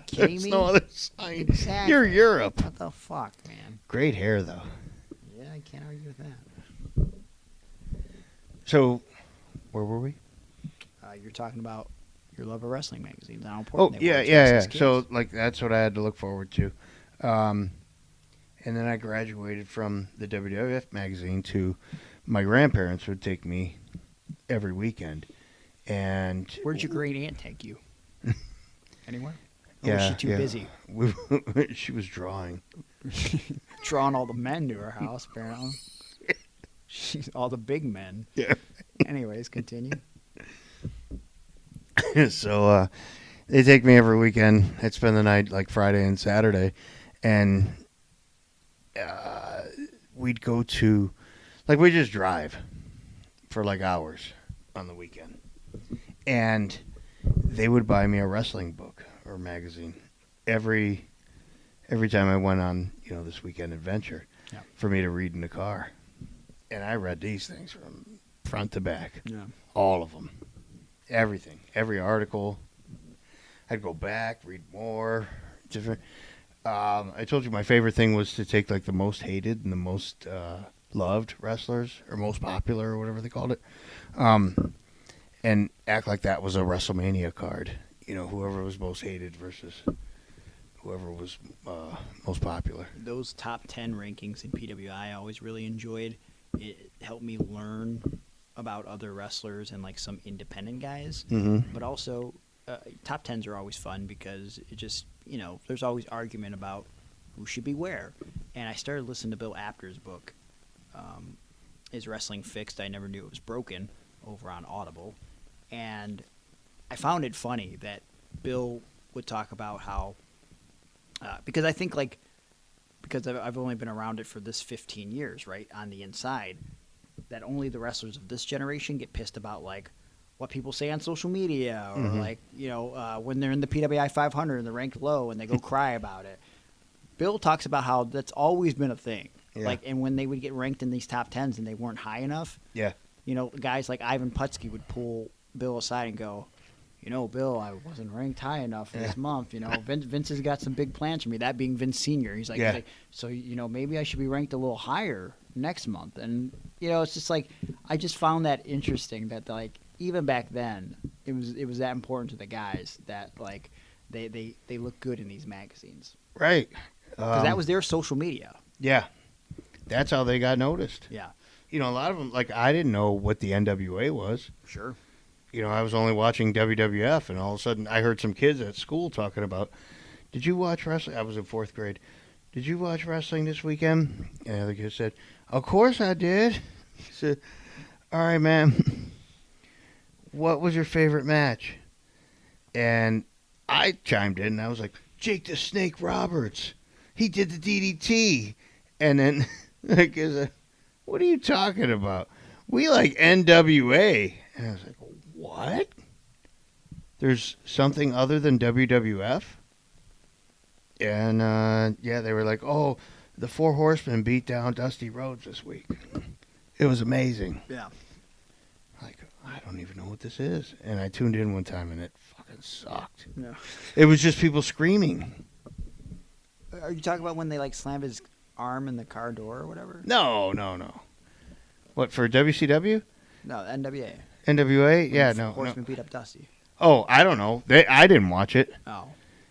kidding There's me? no other sign. Exactly. You're Europe. What the fuck, man? Great hair, though. Yeah, I can't argue with that. So, where were we? You're talking about your love of wrestling magazines. How Oh, important they were yeah, to us yeah. as kids. So, like, that's what I had to look forward to. And then I graduated from the WWF magazine to my grandparents would take me every weekend. And Where'd your great aunt take you? Anywhere? Or yeah, was she too yeah. busy? She was drawing. Drawing all the men to her house, apparently. She's all the big men. Yeah. Anyways, continue. So they take me every weekend. I'd spend the night like Friday and Saturday, and we'd go to, like, we just drive for like hours on the weekend, and they would buy me a wrestling book or magazine every time I went on, this weekend adventure for me to read in the car. And I read these things from front to back. Yeah. All of them. Everything. Every article. I'd go back, read more. Different. I told you my favorite thing was to take like the most hated and the most loved wrestlers, or most popular, or whatever they called it, and act like that was a WrestleMania card. Whoever was most hated versus whoever was most popular. Those top 10 rankings in PWI I always really enjoyed. It helped me learn about other wrestlers and like some independent guys. Mm-hmm. But also, top 10s are always fun because it just, there's always argument about who should be where. And I started listening to Bill Apter's book, Is Wrestling Fixed? I Never Knew It Was Broken, over on Audible. And I found it funny that Bill would talk about how, because I think like because I've only been around it for this 15 years, right, on the inside, that only the wrestlers of this generation get pissed about, like, what people say on social media, or like, when they're in the PWI 500 and they're ranked low and they go cry about it. Bill talks about how that's always been a thing. Yeah. Like, and when they would get ranked in these top tens and they weren't high enough, guys like Ivan Putski would pull Bill aside and go, Bill, I wasn't ranked high enough this month. Vince has got some big plans for me. That being Vince Senior, he's like, so maybe I should be ranked a little higher next month. And it's just like, I just found that interesting that, like, even back then, it was that important to the guys that, like, they look good in these magazines, right? Because that was their social media. Yeah, that's how they got noticed. Yeah, a lot of them, like, I didn't know what the NWA was. Sure. I was only watching WWF, and all of a sudden I heard some kids at school talking about, did you watch wrestling? I was in 4th grade. Did you watch wrestling this weekend? And the other kid said, of course I did. He said, all right, man, what was your favorite match? And I chimed in, and I was like, Jake the Snake Roberts. He did the DDT. And then the kid said, what are you talking about? We like NWA. And I was like, what? There's something other than WWF? And, they were like, oh, the Four Horsemen beat down Dusty Rhodes this week. It was amazing. Yeah. Like, I don't even know what this is. And I tuned in one time, and it fucking sucked. Yeah. It was just people screaming. Are you talking about when they, like, slammed his arm in the car door or whatever? No. What, for WCW? No, NWA. NWA? Yeah, When no. Horseman beat up Dusty. Oh, I don't know. I didn't watch it. Oh.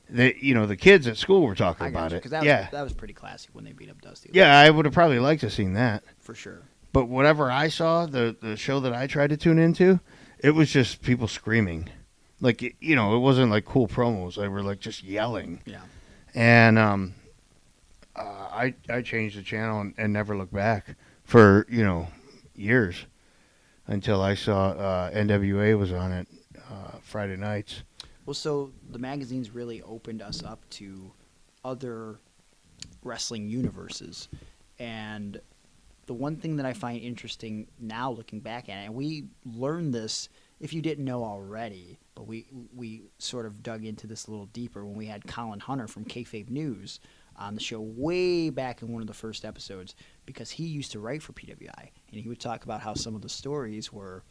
The kids at school were talking I got about you, it. 'cause that was pretty classy when they beat up Dusty. Yeah, I would have probably liked to have seen that. For sure. But whatever I saw, the show that I tried to tune into, it was just people screaming. Like, it wasn't like cool promos. They were like just yelling. Yeah. And I changed the channel and never looked back for, years until I saw NWA was on it Friday nights. Well, so the magazines really opened us up to other wrestling universes. And the one thing that I find interesting now looking back at it, and we learned this, if you didn't know already, but we sort of dug into this a little deeper when we had Colin Hunter from Kayfabe News on the show way back in one of the first episodes, because he used to write for PWI, and he would talk about how some of the stories were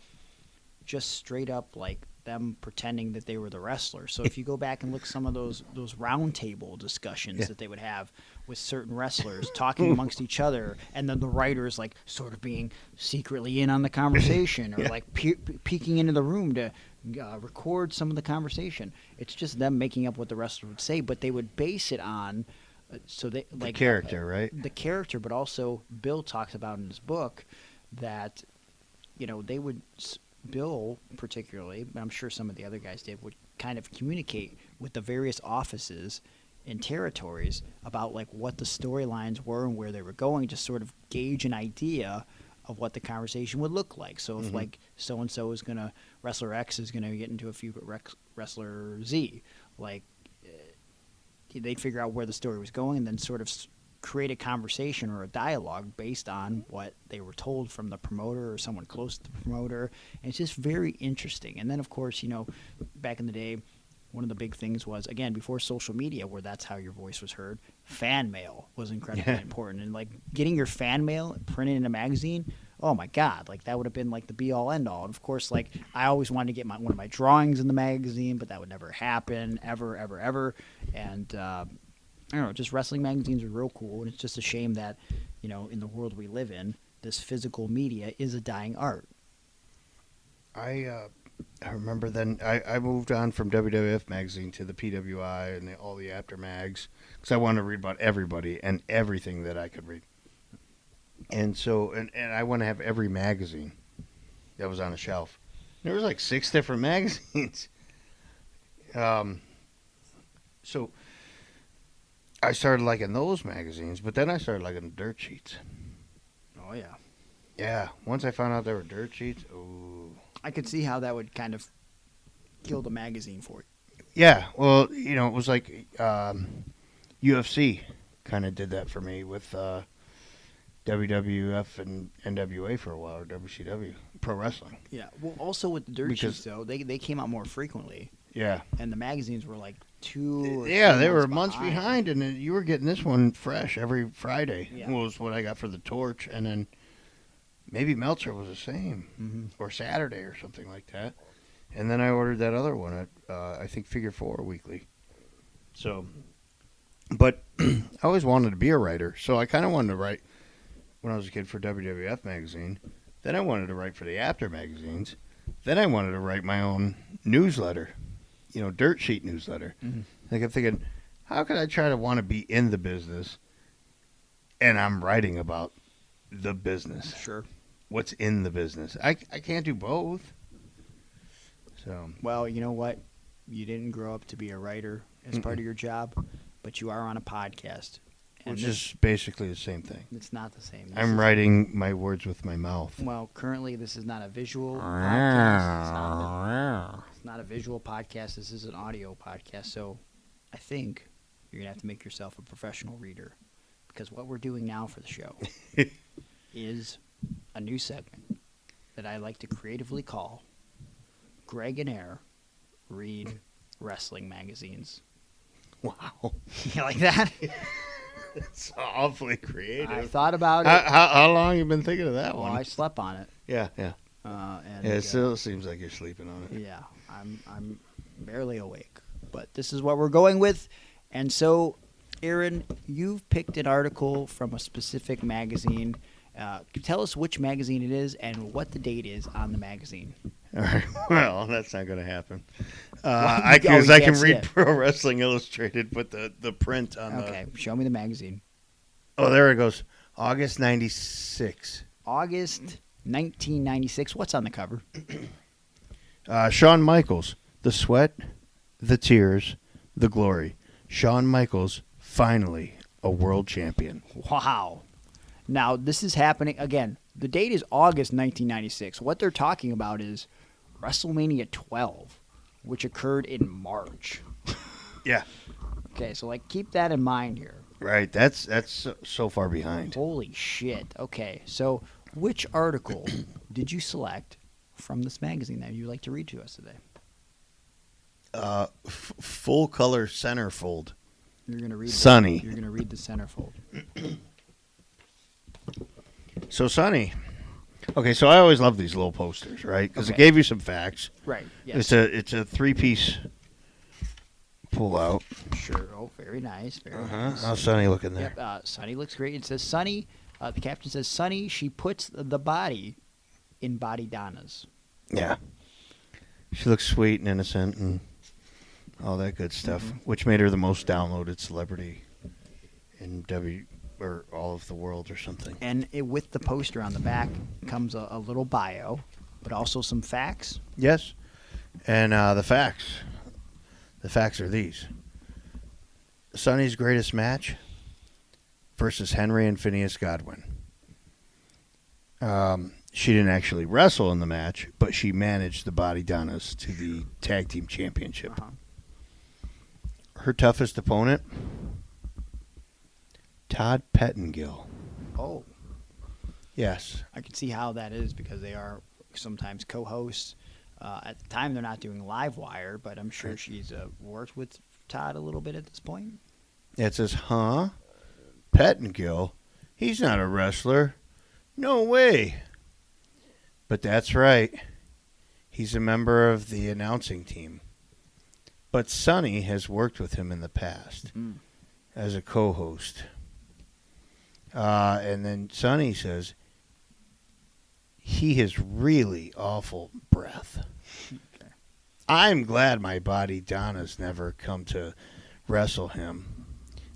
just straight up like them pretending that they were the wrestlers. So if you go back and look some of those round table discussions that they would have with certain wrestlers talking amongst each other, and then the writers like sort of being secretly in on the conversation or like peeking into the room to record some of the conversation. It's just them making up what the wrestler would say, but they would base it on the character, right? The character, but also Bill talks about in his book that they would. Bill, particularly, but I'm sure some of the other guys did, would kind of communicate with the various offices and territories about like what the storylines were and where they were going, just sort of gauge an idea of what the conversation would look like. So if like so and so is gonna wrestler X is gonna get into a feud with wrestler Z, like they'd figure out where the story was going and then sort of create a conversation or a dialogue based on what they were told from the promoter or someone close to the promoter. And it's just very interesting. And then, of course, back in the day, one of the big things was, again, before social media, where that's how your voice was heard, fan mail was incredibly important. And, like, getting your fan mail printed in a magazine, oh, my God, like, that would have been, like, the be-all, end-all. And, of course, like, I always wanted to get one of my drawings in the magazine, but that would never happen, ever, ever, ever. And, I don't know, just wrestling magazines are real cool, and it's just a shame that, in the world we live in, this physical media is a dying art. I remember then I moved on from WWF magazine to the PWI and all the after mags because I wanted to read about everybody and everything that I could read. And so, and I want to have every magazine that was on a shelf. There was like 6 different magazines. So I started liking those magazines, but then I started liking the dirt sheets. Oh, yeah. Yeah, once I found out there were dirt sheets, ooh. I could see how that would kind of kill the magazine for you. Yeah, well, it was like UFC, kind of did that for me with WWF and NWA for a while, or WCW, pro wrestling. Yeah. Well, also with the dirt sheets, though, they came out more frequently. Yeah. And the magazines were like 2 or Yeah, 3 they were months months behind, and then you were getting this one fresh every Friday. Yeah. Was what I got for the Torch, and then maybe Meltzer was the same, or Saturday or something like that. And then I ordered that other one at, I think, Figure 4 Weekly. So, but I always wanted to be a writer, so I kind of wanted to write when I was a kid for WWF magazine. Then I wanted to write for the After magazines. Then I wanted to write my own newsletter, dirt sheet newsletter. Like I'm thinking, how could I try to want to be in the business, and I'm writing about the business? Sure. What's in the business? I can't do both. So Well, you know what? You didn't grow up to be a writer as part of your job, but you are on a podcast. And which is basically the same thing. it's not the same. I'm writing my words with my mouth. Well, currently this is not a visual podcast. It's not a visual podcast. This is an audio podcast. So I think you're going to have to make yourself a professional reader, because what we're doing now for the show is a new segment that I like to creatively call Greg and Air Read Wrestling Magazines. Wow. You like that? It's awfully creative. I thought about it. How long you been thinking of that Well, one? I slept on it. Yeah. And It still seems like you're sleeping on it. yeah, I'm barely awake. But this is what we're going with. And so, Aaron, you've picked an article from a specific magazine. Tell us which magazine it is and what the date is on the magazine. All right. Well, that's not going to happen. Why? I Oh, you can can't see read it. Pro Wrestling Illustrated, but the print on Okay, show me the magazine. Oh, there it goes. August 96. August 1996. What's on the cover? Shawn Michaels. The sweat, the tears, the glory. Shawn Michaels, finally a world champion. Wow. Now, this is happening, again, the date is August 1996. What they're talking about is WrestleMania 12, which occurred in March. Yeah. Okay, so, keep that in mind here. Right. That's so far behind. Holy shit. Okay, so which article did you select from this magazine that you'd like to read to us today? Full color centerfold. You're going to read Sonny. You're going to read the centerfold. So Sonny. Okay, so I always love these little posters, right? Because it Okay. gave you some facts. Right, yes. It's a 3-piece pull out. Sure. Oh, very nice. Very nice. How's Sonny looking there? Yep, Sonny looks great. It says Sonny, the captain says, Sonny, she puts the body in body Donna's. Yeah. She looks sweet and innocent and all that good stuff, which made her the most downloaded celebrity in or all of the world or something. And with the poster on the back comes a little bio, but also some facts. Yes. And the facts. The facts are these. Sonny's greatest match versus Henry and Phineas Godwin. She didn't actually wrestle in the match, but she managed the Body Donnas to the Tag Team Championship. Her toughest opponent, Todd Pettengill. Oh, Yes. I can see how that is because they are sometimes co-hosts. At the time, they're not doing Live Wire, but I'm sure she's worked with Todd a little bit at this point. It says, huh? Pettengill? He's not a wrestler. No way. But that's right. He's a member of the announcing team. But Sonny has worked with him in the past as a co-host. And then Sonny says, he has really awful breath. Okay. I'm glad my Body Donnas never come to wrestle him.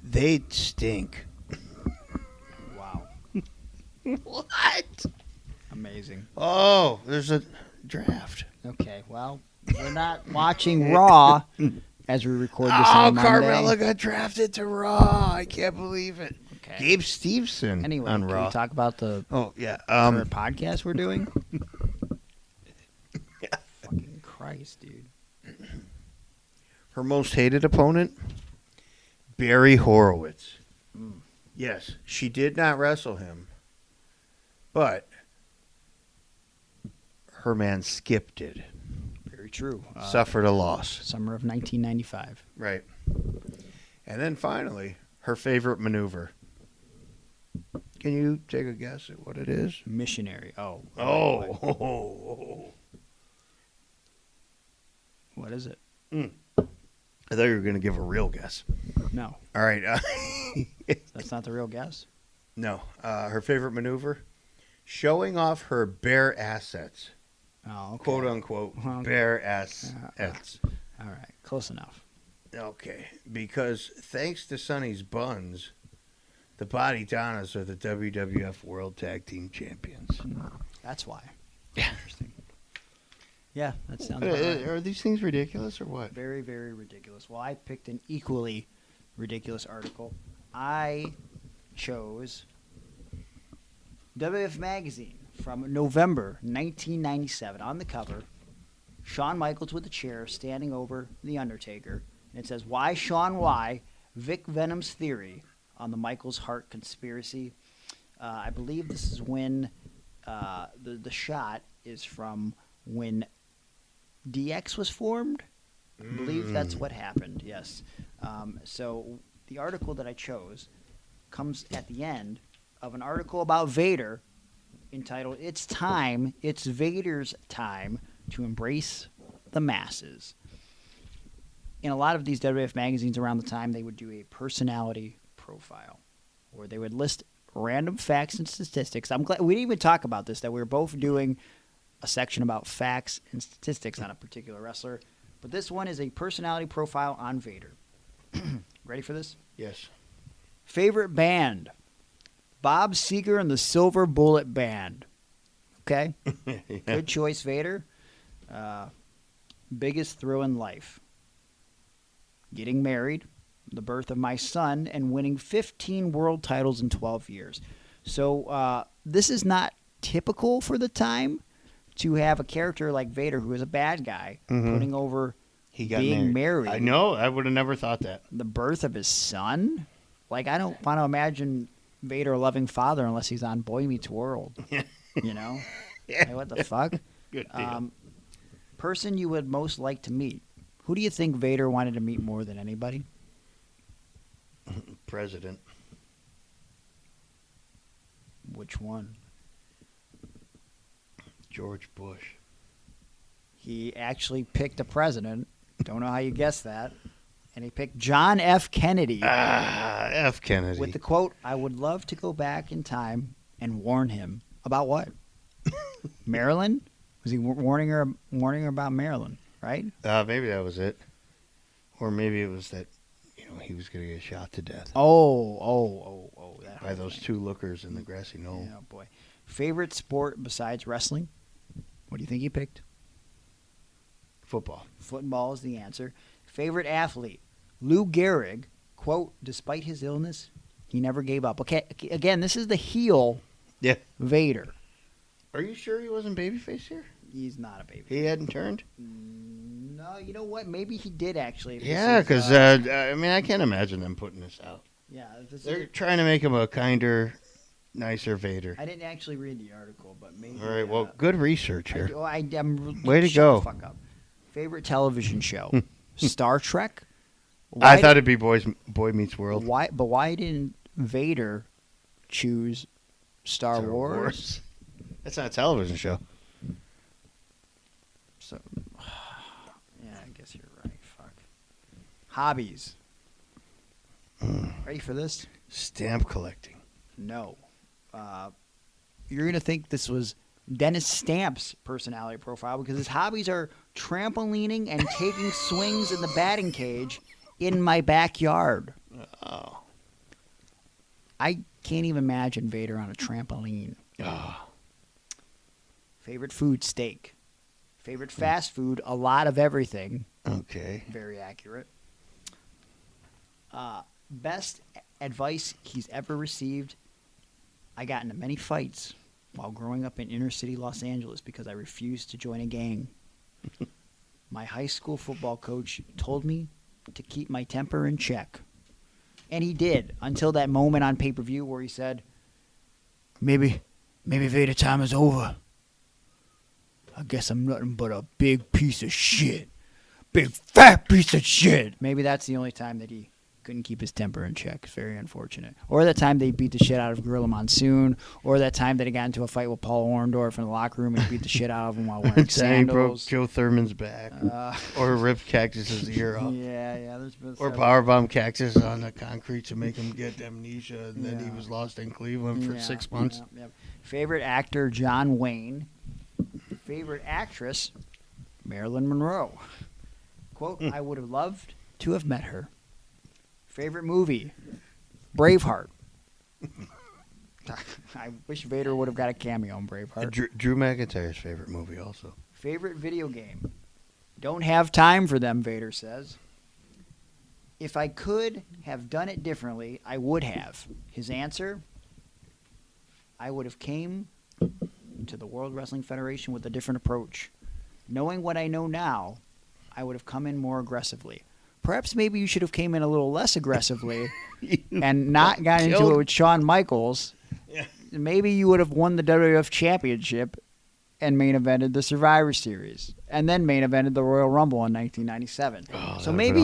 They'd stink. Wow. What? Amazing. Oh, there's a draft. Okay, well, we're not watching Raw as we record this Oh, on Monday. Carmella got drafted to Raw. I can't believe it. Okay. Gabe Steveson Anyway, on can Raw. we talk about the Oh, yeah. current podcast we're doing? Fucking Christ, dude. Her most hated opponent, Barry Horowitz. Yes, she did not wrestle him, but her man Skip did. Very true. Suffered a loss. Summer of 1995. Right. And then finally, her favorite maneuver. Can you take a guess at what it is? Missionary. Oh. What is it? I thought you were going to give a real guess. No. All right. That's not the real guess? No. Her favorite maneuver? Showing off her bare assets. Oh, okay. Quote unquote, bare assets. All right. Close enough. Okay. Because thanks to Sonny's buns, the Body Donnas are the WWF World Tag Team Champions. That's why. Yeah. Interesting. Yeah, that sounds about right. Are these things ridiculous or what? Very, very ridiculous. Well, I picked an equally ridiculous article. I chose WWF Magazine from November 1997. On the cover, Shawn Michaels with a chair standing over The Undertaker. And it says, Why Shawn Why? Vic Venom's Theory on the Michaels Hart Conspiracy. I believe this is when the shot is from when DX was formed. I believe that's what happened, yes. So the article that I chose comes at the end of an article about Vader entitled, It's Time, It's Vader's Time to Embrace the Masses. In a lot of these WWF magazines around the time, they would do a personality profile, where they would list random facts and statistics. I'm glad we didn't even talk about this, that we were both doing a section about facts and statistics on a particular wrestler. But this one is a personality profile on Vader. Ready for this? Yes. Favorite band? Bob Seger and the Silver Bullet Band. Okay? Yeah. Good choice, Vader. Biggest thrill in life? Getting married, the birth of my son, and winning 15 world titles in 12 years. So this is not typical for the time to have a character like Vader, who is a bad guy, putting over being married. I know. I would have never thought that. The birth of his son? Like, I don't want to imagine Vader a loving father unless he's on Boy Meets World. You know? Yeah. Hey, what the fuck? Good deal. Person you would most like to meet. Who do you think Vader wanted to meet more than anybody? President. Which one? George Bush. He actually picked a president. Don't know how you guessed that. And he picked John F. Kennedy. F. Kennedy. With the quote, I would love to go back in time and warn him. About what? Maryland? Was he warning her about Maryland, right? Maybe that was it. Or maybe it was that, he was going to get shot to death. Oh. That by those two lookers in the grassy knoll. Yeah, boy. Favorite sport besides wrestling? What do you think he picked? Football. Football is the answer. Favorite athlete? Lou Gehrig. Quote, despite his illness, he never gave up. Okay, again, this is the heel Vader. Are you sure he wasn't babyface here? He's not a baby. He hadn't turned? No, you know what? Maybe he did, actually. Yeah, because, I can't imagine them putting this out. Yeah. They're trying to make him a kinder, nicer Vader. I didn't actually read the article, but maybe. All right, well, good research here. I'm Way to shut go. the fuck up. Favorite television show? Star Trek? I thought it'd be Boy Meets World. Why didn't Vader choose Star Wars? That's not a television show. So, yeah, I guess you're right. Fuck. Hobbies. Ready for this? Stamp collecting. No. You're going to think this was Dennis Stamp's personality profile because his hobbies are trampolining and taking swings in the batting cage in my backyard. Oh. I can't even imagine Vader on a trampoline. Oh. Favorite food, steak. Favorite fast food, a lot of everything. Okay. Very accurate. Best advice he's ever received. I got into many fights while growing up in inner city Los Angeles because I refused to join a gang. My high school football coach told me to keep my temper in check. And he did, until that moment on pay-per-view where he said, Maybe Vader time is over. I guess I'm nothing but a big piece of shit. Big fat piece of shit. Maybe that's the only time that he couldn't keep his temper in check. It's very unfortunate. Or that time they beat the shit out of Gorilla Monsoon. Or that time that he got into a fight with Paul Orndorff in the locker room and beat the shit out of him while wearing Time he broke sandals. Joe Thurman's back. Or ripped Cactus's ear off. Yeah. There's been Or several. powerbomb Cactus on the concrete to make him get amnesia, and then he was lost in Cleveland for 6 months. Yeah. Favorite actor, John Wayne. Favorite actress, Marilyn Monroe. Quote, I would have loved to have met her. Favorite movie, Braveheart. I wish Vader would have got a cameo in Braveheart. Drew McIntyre's favorite movie also. Favorite video game. Don't have time for them, Vader says. If I could have done it differently, I would have. His answer, I would have came to the World Wrestling Federation with a different approach. Knowing what I know now, I would have come in more aggressively. Perhaps maybe you should have came in a little less aggressively and not got into it with Shawn Michaels. Yeah. Maybe you would have won the WWF Championship and main evented the Survivor Series, and then main evented the Royal Rumble in 1997. So maybe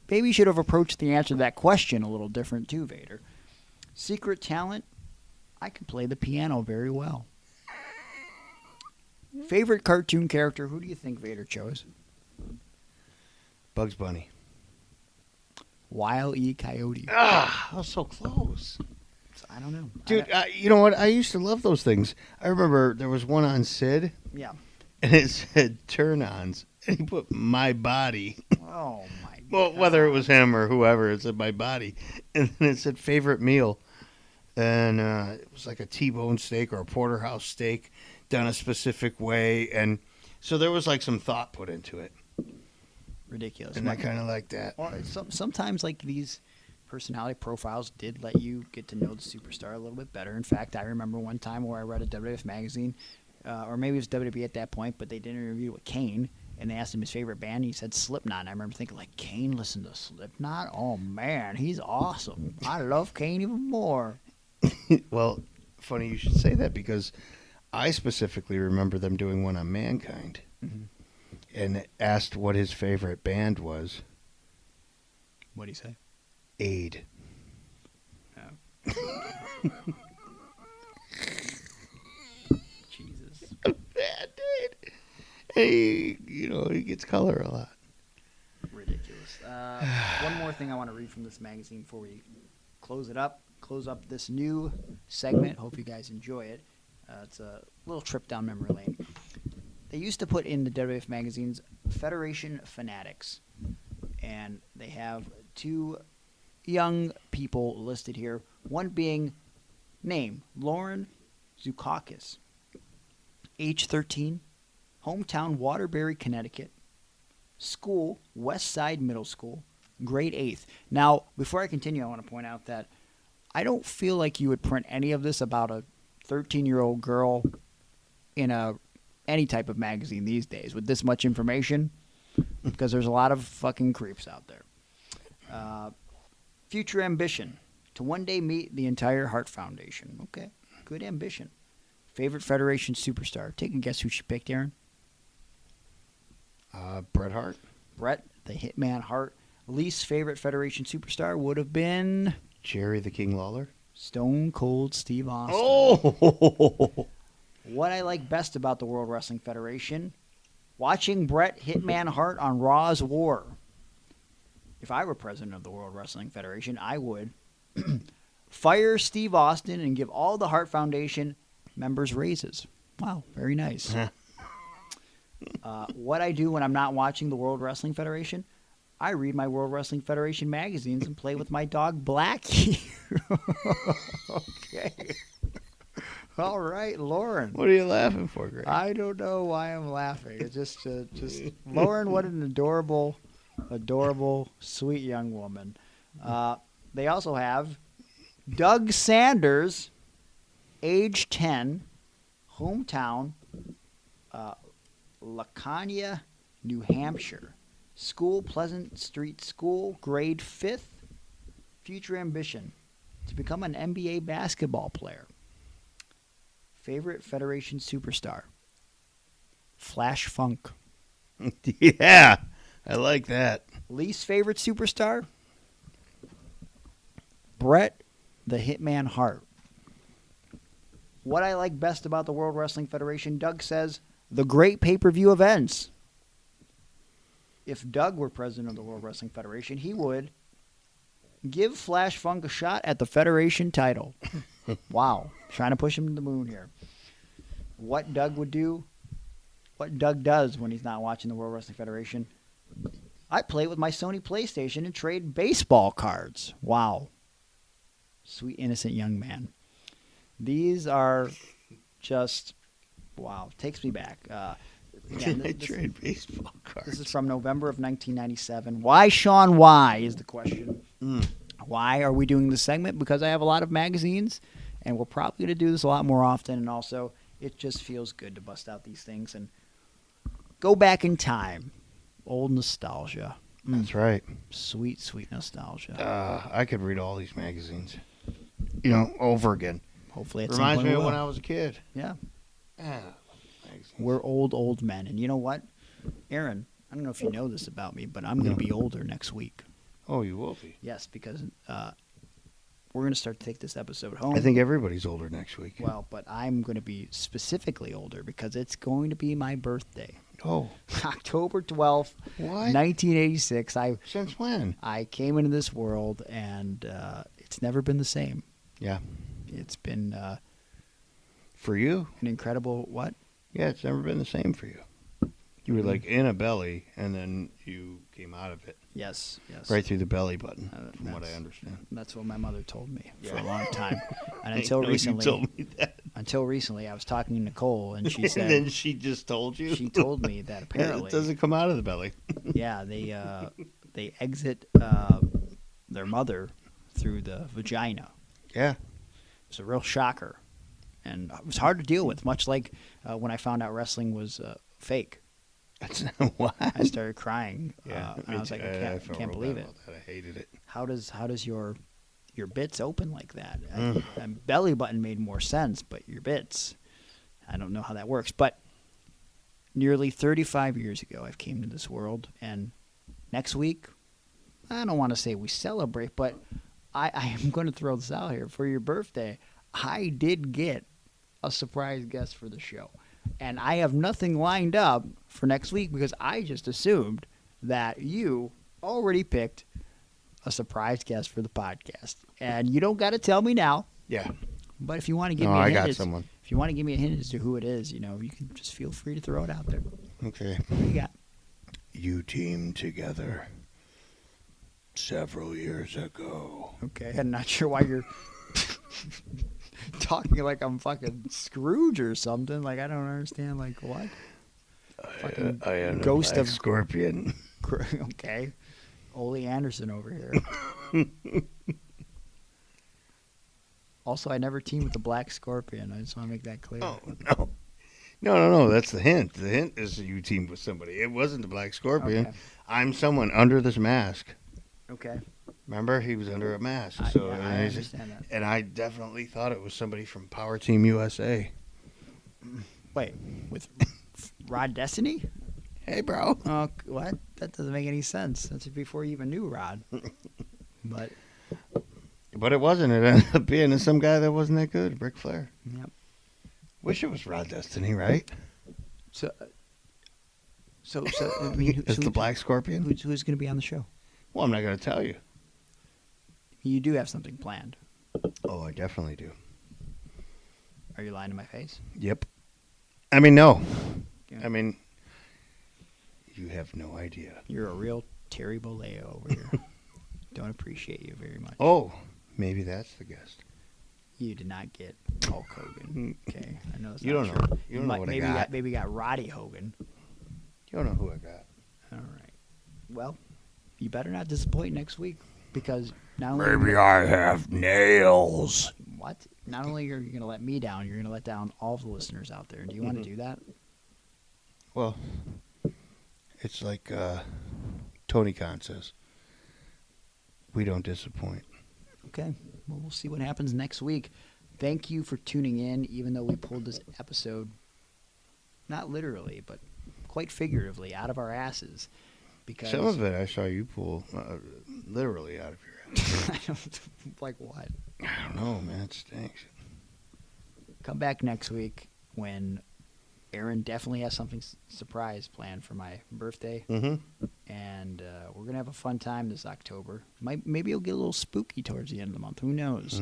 maybe you should have approached the answer to that question a little different too, Vader. Secret talent, I can play the piano very well. Favorite cartoon character, who do you think Vader chose? Bugs Bunny. Wile E. Coyote. I was so close. I don't know. Dude, you know what? I used to love those things. I remember there was one on Sid, Yeah. and it said turn-ons, and he put my body. Oh, my God. Well, whether it was him or whoever, it said my body. And then it said favorite meal. And it was like a T-bone steak or a porterhouse steak done a specific way. And so there was like some thought put into it. Ridiculous. And I kind of like that. Well, sometimes like these personality profiles did let you get to know the superstar a little bit better. In fact, I remember one time where I read a WWF magazine, or maybe it was WWE at that point, but they did an interview with Kane, and they asked him his favorite band, and he said Slipknot. And I remember thinking, like, Kane listened to Slipknot? Oh, man, he's awesome. I love Kane even more. Well, funny you should say that, because I specifically remember them doing one on Mankind. Mm-hmm. And asked what his favorite band was. What do you say? Aid. Oh. Jesus. Bad dude. Hey, he gets color a lot. Ridiculous. One more thing I want to read from this magazine before we close up this new segment. Hope you guys enjoy it. It's a little trip down memory lane. They used to put in the WWF magazines Federation Fanatics, and they have two young people listed here, one being name Lauren Zukakis, age 13, hometown Waterbury, Connecticut, school West Side Middle School, grade 8th. Now, before I continue, I want to point out that I don't feel like you would print any of this about a 13-year-old girl in any type of magazine these days with this much information, because there's a lot of fucking creeps out there. Future ambition, to one day meet the entire Hart Foundation. Okay, good ambition. Favorite Federation superstar. Take a guess who she picked, Aaron? Bret Hart. Bret the Hitman Hart. Least favorite Federation superstar would have been Jerry the King Lawler. Stone Cold Steve Austin. Oh! What I like best about the World Wrestling Federation, watching Bret Hitman Hart on Raw's War. If I were president of the World Wrestling Federation, I would fire Steve Austin and give all the Hart Foundation members raises. Wow, very nice. What I do when I'm not watching the World Wrestling Federation, I read my World Wrestling Federation magazines and play with my dog Blackie. Okay. All right, Lauren. What are you laughing for, Greg? I don't know why I'm laughing. It's just Lauren, what an adorable, sweet young woman. They also have Doug Sanders, age 10, hometown, Lacania, New Hampshire. School, Pleasant Street School, grade 5th. future ambition to become an NBA basketball player. Favorite Federation superstar? Flash Funk. Yeah, I like that. Least favorite superstar? Bret the Hitman Hart. What I like best about the World Wrestling Federation, Doug says, the great pay-per-view events. If Doug were president of the World Wrestling Federation, he would give Flash Funk a shot at the Federation title. Wow. Trying to push him to the moon here. What Doug would do, what Doug does when he's not watching the World Wrestling Federation, I play with my Sony PlayStation and trade baseball cards. Wow. Sweet, innocent young man. These are just, wow, takes me back. Again, I trade baseball cards. This is from November of 1997. Why, Sean, why is the question. Why are we doing this segment? Because I have a lot of magazines, and we're probably going to do this a lot more often, and also it just feels good to bust out these things and go back in time. Old nostalgia. That's right. Sweet, sweet nostalgia. I could read all these magazines, over again. Hopefully at some Reminds point me we of when will. I was a kid. Yeah. Magazines. We're old men. And you know what? Aaron, I don't know if you know this about me, but I'm going to be older next week. Oh, you will be. Yes, because we're going to start to take this episode home. I think everybody's older next week. Well, but I'm going to be specifically older because it's going to be my birthday. Oh. October 12th, What? 1986. Since when? I came into this world, and it's never been the same. Yeah. It's been For you? an incredible what? Yeah, it's never been the same for you. You were like in a belly, and then you came out of it. Yes, yes. Right through the belly button, from what I That's- understand. That's what my mother told me for a Yeah. long time. And I until know you recently, told me that. I was talking to Nicole, and she And said then she just told you? she told me that apparently, It doesn't come out of the belly. yeah, they exit their mother through the vagina. Yeah. It's a real shocker, and it was hard to deal with. Much like when I found out wrestling was fake, That's not why. I started crying. Yeah, and I was like, I felt can't real believe bad it. about that. I hated it. How does your bits open like that? And belly button made more sense, but your bits, I don't know how that works. But nearly 35 years ago, I came to this world, and next week, I don't want to say we celebrate, but I am going to throw this out here. For your birthday, I did get a surprise guest for the show. And I have nothing lined up for next week because I just assumed that you already picked a surprise guest for the podcast. And you don't got to tell me now. Yeah. But if you want to give No, me a I hint, got someone. If you want to give me a hint as to who it is, you can just feel free to throw it out there. Okay. What do you got? You teamed together several years ago. Okay, I'm not sure why you're talking like I'm fucking Scrooge or something. Like, I don't understand. Like, what? Fucking I am ghost a of scorpion. Okay, Ole Anderson over here. Also, I never teamed with the Black Scorpion. I just want to make that clear. Oh, no. No. That's the hint. The hint is that you teamed with somebody. It wasn't the Black Scorpion. Okay. I'm someone under this mask. Okay. Remember? He was under a mask. I understand that. And I definitely thought it was somebody from Power Team USA. Wait, with Rod Destiny? Hey, bro. Oh, what? That doesn't make any sense. That's before you even knew Rod. But it wasn't. It ended up being some guy that wasn't that good, Ric Flair. Yep. Wish it was Rod Destiny, right? So I mean, It's the Black Scorpion? Who's going to be on the show? Well, I'm not going to tell you. You do have something planned. Oh, I definitely do. Are you lying to my face? Yep. I mean, no. Yeah. I mean, you have no idea. You're a real Terry Bollea over here. Don't appreciate you very much. Oh, maybe that's the guest. You did not get Hulk Hogan. Okay, I know that's You not don't true. know. You don't know what I maybe got. Maybe you got Roddy Hogan. You don't know who I got. All right. Well, you better not disappoint next week because not only Maybe I have nails. what? Not only are you going to let me down, you're going to let down all the listeners out there. Do you want to do that? Well, it's like Tony Khan says. We don't disappoint. Okay. Well, we'll see what happens next week. Thank you for tuning in, even though we pulled this episode, not literally, but quite figuratively, out of our asses. Because Some of it I saw you pull literally out of your ass. Like what? I don't know, man. It stinks. Come back next week when Aaron definitely has something surprise planned for my birthday. Mm-hmm. And we're going to have a fun time this October. Maybe it'll get a little spooky towards the end of the month. Who knows?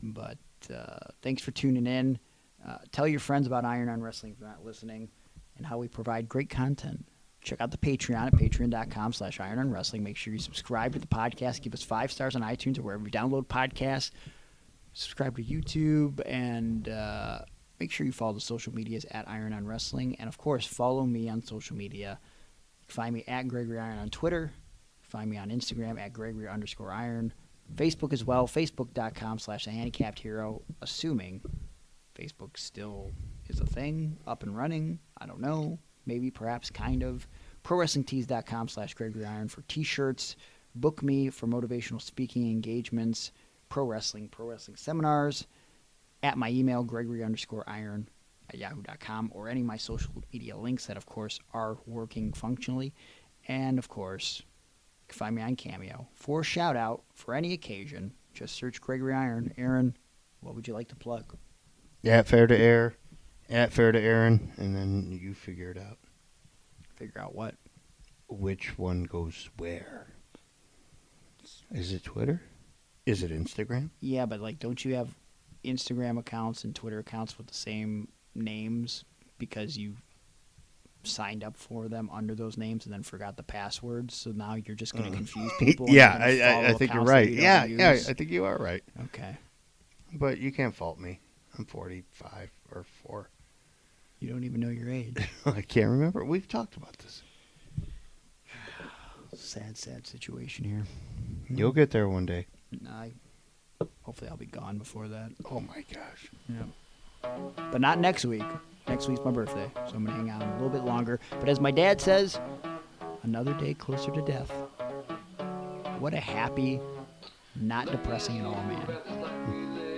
But thanks for tuning in. Tell your friends about Iron on Wrestling if they're not listening, and how we provide great content. Check out the Patreon at patreon.com/irononwrestling. Make sure you subscribe to the podcast. Give us 5 stars on iTunes or wherever you download podcasts. Subscribe to YouTube, and make sure you follow the social medias at Iron on Wrestling. And, of course, follow me on social media. Find me at Gregory Iron on Twitter. Find me on Instagram at Gregory_Iron. Facebook as well, facebook.com/thehandicappedhero, assuming Facebook still is a thing, up and running. I don't know. Maybe, perhaps, kind of. ProWrestlingTees.com/Gregory Iron for t-shirts. Book me for motivational speaking engagements, pro wrestling seminars. At my email, Gregory_Iron@yahoo.com, or any of my social media links that, of course, are working functionally. And, of course, you can find me on Cameo. For a shout-out, for any occasion, just search Gregory Iron. Aaron, what would you like to plug? At Fair to Air, at Fair to Aaron, and then you figure it out. Figure out what? Which one goes where? Is it Twitter? Is it Instagram? Yeah, but, like, don't you have Instagram accounts and Twitter accounts with the same names because you signed up for them under those names and then forgot the passwords? So now you're just going to confuse people? Yeah, I think you're right. Yeah, I think you are right. Okay. But you can't fault me. I'm 45 or 4. You don't even know your age. I can't remember. We've talked about this. Sad situation here. You'll get there one day. Hopefully I'll be gone before that. Oh, my gosh. Yeah. But not next week. Next week's my birthday, so I'm going to hang out a little bit longer. But as my dad says, another day closer to death. What a happy, not depressing at all, man.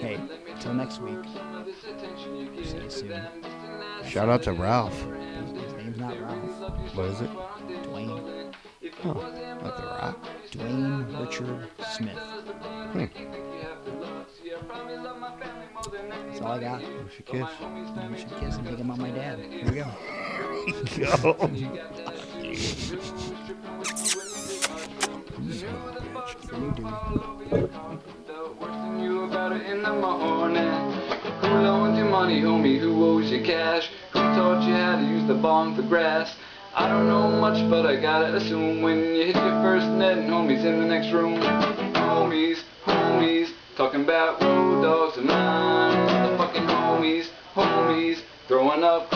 Hey, till next week. See you soon. Shout out to Ralph. His name's not Ralph. What is it? Dwayne. Oh, not The Rock. Dwayne Richard Smith. That's all I got. We should kiss. We should kiss and make him on my dad. Here we go. For you, dude. In the morning, who loaned you money, homie? Who owes you cash? Who taught you how to use the bong for grass? I don't know much, but I gotta assume when you hit your first net and homies in the next room. Homies, talking about road dogs and mine. Motherfucking homies, throwing up.